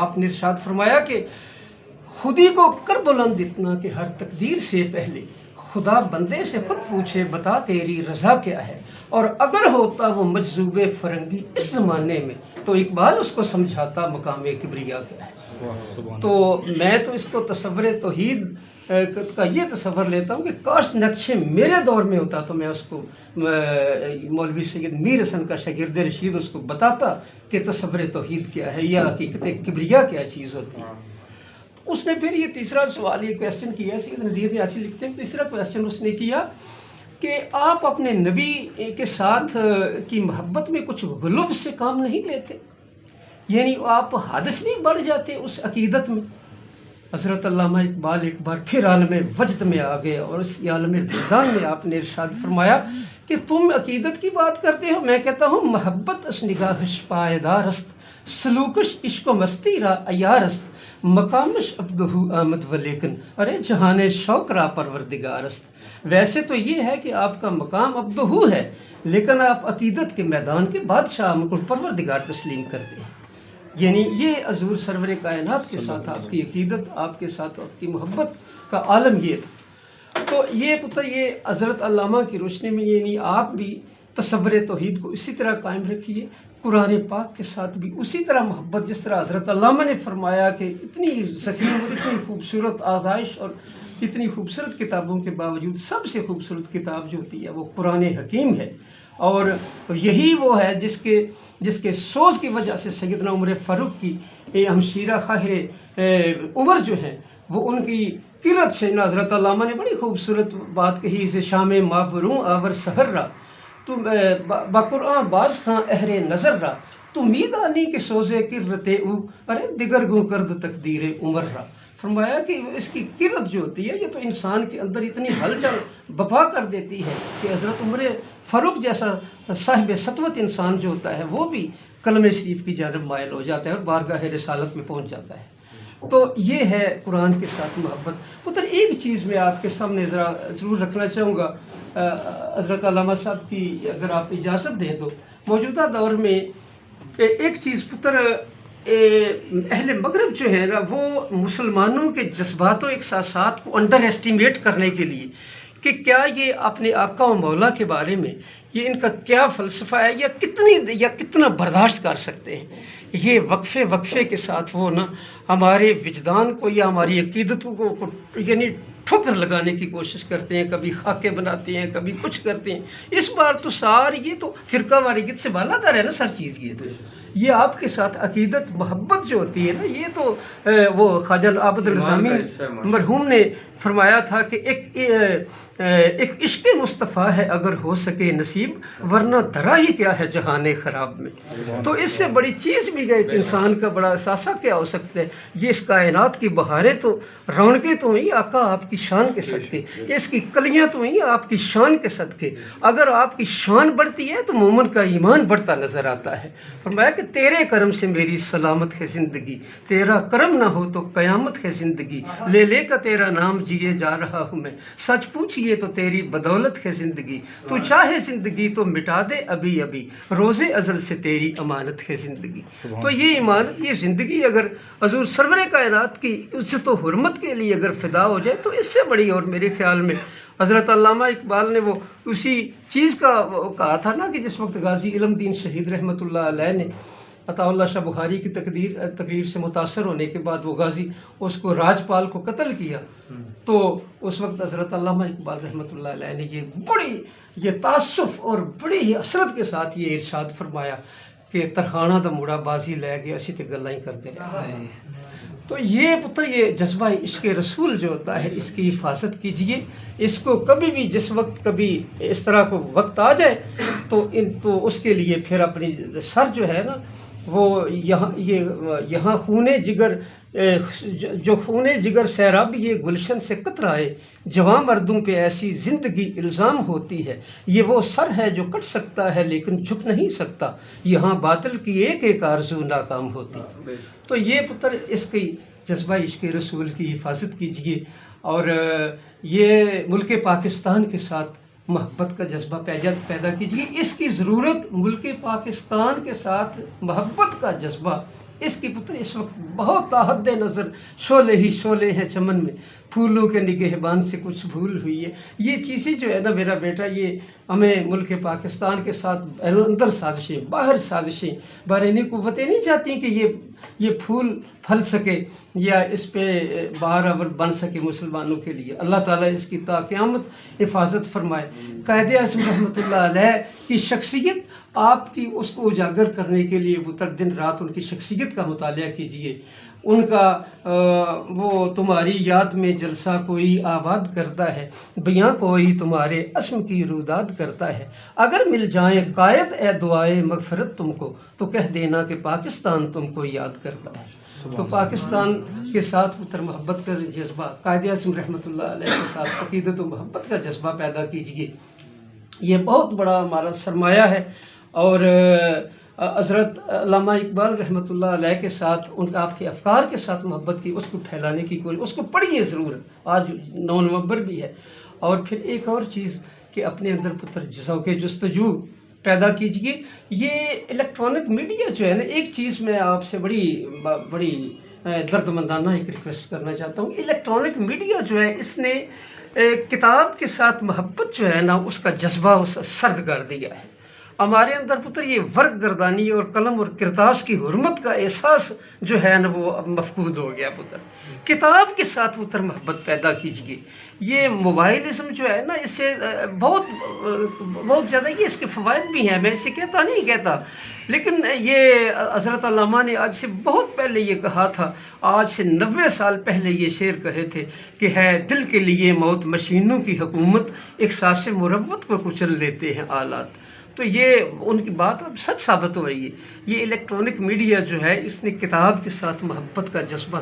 آپ نے ارشاد فرمایا کہ خودی کو کر بلند اتنا کہ ہر تقدیر سے پہلے خدا بندے سے خود پوچھے بتا تیری رضا کیا ہے، اور اگر ہوتا وہ مجذوب فرنگی اس زمانے میں تو اقبال اس کو سمجھاتا مقام کبریا کیا ہے۔ تو میں تو اس کو تصور توحید کا یہ تصور لیتا ہوں کہ کاش نقشے میرے دور میں ہوتا تو میں اس کو مولوی سید میر حسن کا شاگرد رشید اس کو بتاتا کہ تصور توحید کیا ہے یا حقیقت کبریا کیا چیز ہوتی ہے۔ اس نے پھر یہ تیسرا سوال یہ کویسچن کیا، سید نذیر نیاسی لکھتے ہیں تیسرا کویسچن اس نے کیا کہ آپ اپنے نبی کے ساتھ کی محبت میں کچھ غلو سے کام نہیں لیتے، یعنی آپ حادث نہیں بڑھ جاتے اس عقیدت میں؟ حضرت علامہ اقبال ایک بار پھر عالم وجد میں آ گئے اور اس عالم وجدان میں آپ نے ارشاد فرمایا کہ تم عقیدت کی بات کرتے ہو، میں کہتا ہوں محبت اس نگاہش پائیدار است، سلوکش عشق و مستی را عیار است، مقامش عبدہ آمد ولیکن ارے جہان شوق را پروردگار است۔ ویسے تو یہ ہے کہ آپ کا مقام عبدہ ہے، لیکن آپ عقیدت کے میدان کے بادشاہ کو پروردگار تسلیم کرتے ہیں، یعنی یہ حضور سرور کائنات کے ساتھ آپ کی عقیدت، آپ کے ساتھ آپ کی محبت کا عالم یہ تھا۔ تو یہ پتہ یہ حضرت علامہ کی روشنی میں یعنی آپ بھی تصور توحید کو اسی طرح قائم رکھیے، قرآن پاک کے ساتھ بھی اسی طرح محبت، جس طرح حضرت علامہ نے فرمایا کہ اتنی ذخیم اور اتنی خوبصورت آزائش اور اتنی خوبصورت کتابوں کے باوجود سب سے خوبصورت کتاب جو ہوتی ہے وہ قرآن حکیم ہے، اور یہی وہ ہے جس کے سوز کی وجہ سے سیدنا عمر فاروق کی ہمشیرہ خاہر عمر جو ہیں وہ ان کی قرت سے، حضرت علامہ نے بڑی خوبصورت بات کہی، اسے شام ماوروں آور سحر را تو بقرآن باز خاں اہر نظر را تو میدانی کے سوزے قرت او ارے دیگر گوں کرد تقدیر عمر را۔ فرمایا کہ اس کی قرت جو ہوتی ہے یہ تو انسان کے اندر اتنی ہلچل بپا کر دیتی ہے کہ حضرت عمر فاروق جیسا صاحب سطوت انسان جو ہوتا ہے وہ بھی کلمہ شریف کی جانب مائل ہو جاتا ہے اور بارگاہ رسالت میں پہنچ جاتا ہے۔ تو یہ ہے قرآن کے ساتھ محبت۔ پتر ایک چیز میں آپ کے سامنے ضرور رکھنا چاہوں گا حضرت علامہ صاحب کی، اگر آپ اجازت دیں تو موجودہ دور میں ایک چیز پتر اہل مغرب جو ہے نا وہ مسلمانوں کے جذبات و احساسات کو انڈر ایسٹیمیٹ کرنے کے لیے کہ کیا یہ اپنے آقا و مولا کے بارے میں یہ ان کا کیا فلسفہ ہے یا کتنا برداشت کر سکتے ہیں، یہ وقفے کے ساتھ وہ نا ہمارے وجدان کو یا ہماری عقیدت کو یعنی ٹھوکر لگانے کی کوشش کرتے ہیں، کبھی خاکے بناتے ہیں، کبھی کچھ کرتے ہیں۔ اس بار تو ساری یہ تو فرقہ واریت سے بالا تر ہے نا سر چیز، یہ آپ کے ساتھ عقیدت محبت جو ہوتی ہے نا، یہ تو وہ خواجہ عابد النظامی مرحوم نے فرمایا تھا کہ ایک عشق مصطفیٰ ہے اگر ہو سکے نصیب، ورنہ درا ہی کیا ہے جہان خراب میں۔ تو اس سے بڑی چیز بھی گئے کہ انسان کا بڑا احساسہ کیا ہو سکتا ہے، یہ اس کائنات کی بہاریں تو رونقیں تو ہیں آقا آپ کی شان کے صدقے، اس کی کلیاں تو ہیں آپ کی شان کے صدقے، اگر آپ کی شان بڑھتی ہے تو مومن کا ایمان بڑھتا نظر آتا ہے۔ فرمایا کہ تیرے کرم سے میری سلامت ہے زندگی، تیرا کرم نہ ہو تو قیامت ہے زندگی، لے لے کا تیرا نام جیے جا رہا ہوں میں، سچ پوچھئے تو تیری بدولت ہے زندگی، تو چاہے زندگی تو مٹا دے ابھی ابھی، روز ازل سے تیری امانت ہے زندگی۔ تو یہ امانت، یہ زندگی اگر حضور سرور کائنات کی عزت و حرمت کے لیے اگر فدا ہو جائے تو اس سے بڑی، اور میرے خیال میں حضرت علامہ اقبال نے وہ اسی چیز کا کہا تھا نا کہ جس وقت غازی علم دین شہید رحمۃ اللہ علیہ نے عطا اللہ شاہ بخاری کی تقریر سے متاثر ہونے کے بعد وہ غازی اس کو راجپال کو قتل کیا، تو اس وقت حضرت علامہ اقبال رحمۃ اللہ علیہ نے یہ تعصف اور بڑی ہی حسرت کے ساتھ یہ ارشاد فرمایا کہ ترخانہ دا مڑا بازی لے گیا اسی تے گلاں ہی کرتے رہے۔ تو یہ پتہ یہ جذبہ عشق رسول جو ہوتا ہے اس کی حفاظت کیجئے، اس کو کبھی بھی جس وقت کبھی اس طرح کو وقت آ جائے تو اس کے لیے پھر اپنی سر جو ہے نا وہ یہاں خون جگر سیراب یہ گلشن سے قطرائے، جواں مردوں پہ ایسی زندگی الزام ہوتی ہے، یہ وہ سر ہے جو کٹ سکتا ہے لیکن جھک نہیں سکتا، یہاں باطل کی ایک ایک آرزو ناکام ہوتی۔ تو یہ پتر اس کی جذبہ عشق رسول کی حفاظت کیجئے، اور یہ ملک پاکستان کے ساتھ محبت کا جذبہ پیدا کیجیے. اس کی ضرورت ملک پاکستان کے ساتھ محبت کا جذبہ، اس کی پتر اس وقت بہت تحد نظر شعلے ہی شعلے ہیں چمن میں، پھولوں کے نگہبان سے کچھ بھول ہوئی ہے. یہ چیزیں جو ہے نا میرا بیٹا، یہ ہمیں ملک پاکستان کے ساتھ اندر سازشیں باہر سازشیں بحرینی قوتیں نہیں چاہتی کہ یہ پھول پھل سکے یا اس پہ بہار اور بن سکے مسلمانوں کے لیے. اللہ تعالیٰ اس کی تا قیامت حفاظت فرمائے. قائد اعظم رحمۃ اللہ علیہ کی شخصیت آپ کی اس کو اجاگر کرنے کے لیے پتر دن رات ان کی شخصیت کا مطالعہ کیجیے. ان کا وہ تمہاری یاد میں جلسہ کوئی آباد کرتا ہے، بیاں کوئی تمہارے عزم کی روداد کرتا ہے. اگر مل جائیں قائد اے دعائے مغفرت تم کو، تو کہہ دینا کہ پاکستان تم کو یاد کرتا ہے. تو پاکستان کے ساتھ پتر محبت کا جذبہ، قائد اعظم رحمۃ اللہ علیہ کے ساتھ عقیدت و محبت کا جذبہ پیدا کیجیے. یہ بہت بڑا ہمارا سرمایہ ہے. اور حضرت علامہ اقبال رحمۃ اللہ علیہ کے ساتھ ان آپ کے افکار کے ساتھ محبت کی، اس کو پھیلانے کی کوئی، اس کو پڑھیے ضرور. آج 9 نومبر بھی ہے. اور پھر ایک اور چیز کہ اپنے اندر پتر ذوق جستجو پیدا کیجیے. یہ الیکٹرانک میڈیا جو ہے نا، ایک چیز میں آپ سے بڑی درد مندانہ ایک ریکویسٹ کرنا چاہتا ہوں. الیکٹرانک میڈیا جو ہے، اس نے کتاب کے ساتھ محبت جو ہے نا، اس کا جذبہ اس سرد کر دیا ہے. ہمارے اندر پتر یہ ورق گردانی اور قلم اور کرتاس کی حرمت کا احساس جو ہے نا، وہ اب مفقود ہو گیا پتر. کتاب کے ساتھ پتر محبت پیدا کیجیے. یہ موبائلزم جو ہے نا، اس سے بہت زیادہ یہ اس کے فوائد بھی ہیں، میں اسے نہیں کہتا، لیکن یہ حضرت علامہ نے آج سے بہت پہلے یہ کہا تھا، آج سے 90 سال پہلے یہ شعر کہے تھے کہ ہے دل کے لیے موت مشینوں کی حکومت، احساس مروت کو کچل دیتے ہیں آلات. تو یہ ان کی بات اب سچ ثابت ہو رہی ہے. یہ الیکٹرانک میڈیا جو ہے، اس نے کتاب کے ساتھ محبت کا جذبہ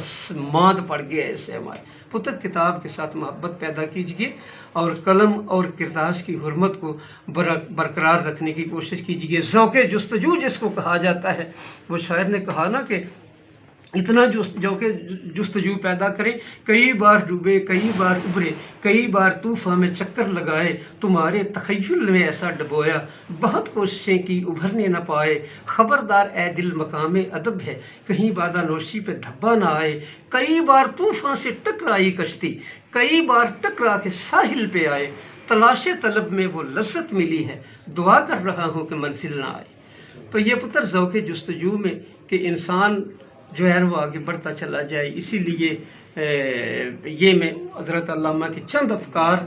ماند پڑ گیا ہے. اسے ہمارے پتر کتاب کے ساتھ محبت پیدا کیجیے اور قلم اور کرتاس کی حرمت کو برقرار رکھنے کی کوشش کیجیے. ذوق جستجو جس کو کہا جاتا ہے، وہ شاعر نے کہا نا کہ اتنا ذوق جستجو پیدا کریں، کئی بار ڈوبے کئی بار ابھرے، کئی بار طوفان میں چکر لگائے، تمہارے تخیل میں ایسا ڈبویا، بہت کوششیں کی ابھرنے نہ پائے. خبردار اے دل مقام ادب ہے، کہیں بادہ نوشی پہ دھبا نہ آئے. کئی بار طوفان سے ٹکرائی کشتی، کئی بار ٹکرا کے ساحل پہ آئے. تلاش طلب میں وہ لذت ملی ہے، دعا کر رہا ہوں کہ منزل نہ آئے. تو یہ پتر ذوق جستجو میں کہ انسان جو ہے وہ آگے بڑھتا چلا جائے. اسی لیے یہ میں حضرت علامہ کے چند افکار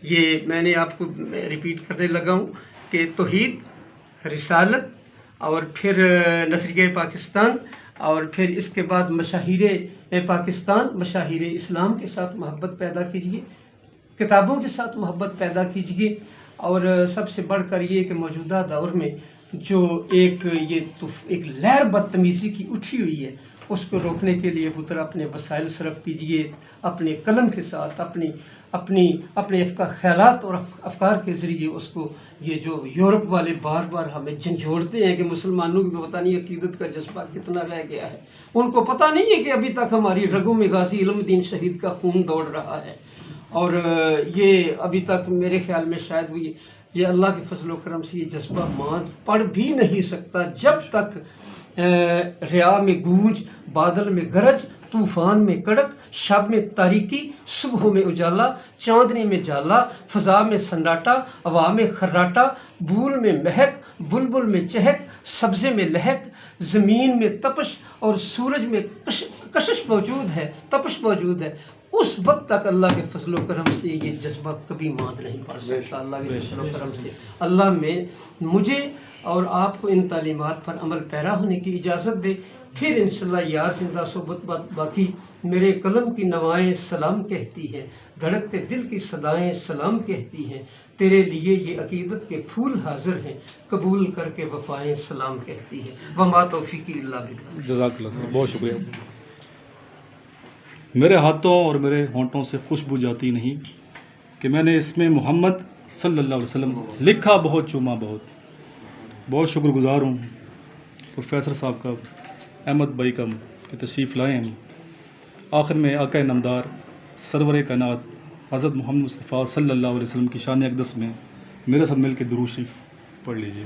یہ میں نے آپ کو ریپیٹ کرنے لگا ہوں کہ توحید، رسالت، اور پھر نظریہ پاکستان، اور پھر اس کے بعد مشاہیر پاکستان، مشاہیر اسلام کے ساتھ محبت پیدا کیجیے، کتابوں کے ساتھ محبت پیدا کیجیے. اور سب سے بڑھ کر یہ کہ موجودہ دور میں جو ایک لہر بدتمیزی کی اٹھی ہوئی ہے، اس کو روکنے کے لیے پتر اپنے وسائل صرف کیجیے، اپنے قلم کے ساتھ، اپنے خیالات اور افکار کے ذریعے اس کو. یہ جو یورپ والے بار بار ہمیں جھنجھوڑتے ہیں کہ مسلمانوں میں پتہ نہیں عقیدت کا جذبہ کتنا رہ گیا ہے، ان کو پتہ نہیں ہے کہ ابھی تک ہماری رگوں میں غازی علم الدین شہید کا خون دوڑ رہا ہے. اور یہ ابھی تک میرے خیال میں شاید یہ اللہ کے فضل و کرم سے یہ جذبہ ماند پڑ بھی نہیں سکتا جب تک ریا میں گونج، بادل میں گرج، طوفان میں کڑک، شب میں تاریکی، صبح میں اجالا، چاندنی میں جالا، فضا میں سناٹا، ہوا میں خراٹا، بھول میں مہک، بلبل میں چہک، سبزے میں لہک، زمین میں تپش اور سورج میں کشش موجود ہے، تپش موجود ہے. اس وقت تک اللہ کے فضل و کرم سے یہ جذبہ کبھی ماند نہیں پڑ سکتا. اللہ کے فضل و کرم سے اللہ مجھے اور آپ کو ان تعلیمات پر عمل پیرا ہونے کی اجازت دے. پھر انشاءاللہ یار زندہ صحبت باقی. میرے قلم کی نوائیں سلام کہتی ہیں، دھڑکتے دل کی صدائیں سلام کہتی ہیں. تیرے لیے یہ عقیدت کے پھول حاضر ہیں، قبول کر کے وفائیں سلام کہتی ہیں. وما توفیقی الا باللہ. جزاک اللہ صاحب، بہت شکریہ. میرے ہاتھوں اور میرے ہونٹوں سے خوشبو جاتی نہیں کہ میں نے اس میں محمد صلی اللہ علیہ وسلم لکھا بہت، چوما بہت شکر گزار ہوں پروفیسر صاحب کا، احمد بھائی کا کہ تشریف لائے ہیں. آخر میں آقا نامدار سرور کائنات حضرت محمد مصطفیٰ صلی اللہ علیہ وسلم کی شان اقدس میں میرے ساتھ مل کے درود شریف پڑھ لیجیے.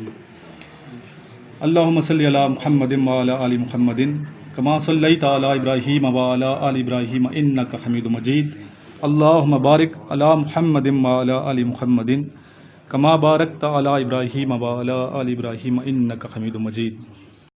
اللہم صلی علی محمد وعلی آل محمد کما صلیت علی ابراہیم وعلی آل ابراہیم انک حمید مجید. اللہم بارک علی محمد وعلی آل محمد کما بارکت علی ابراہیم وعلی آل ابراہیم انک حمید مجید.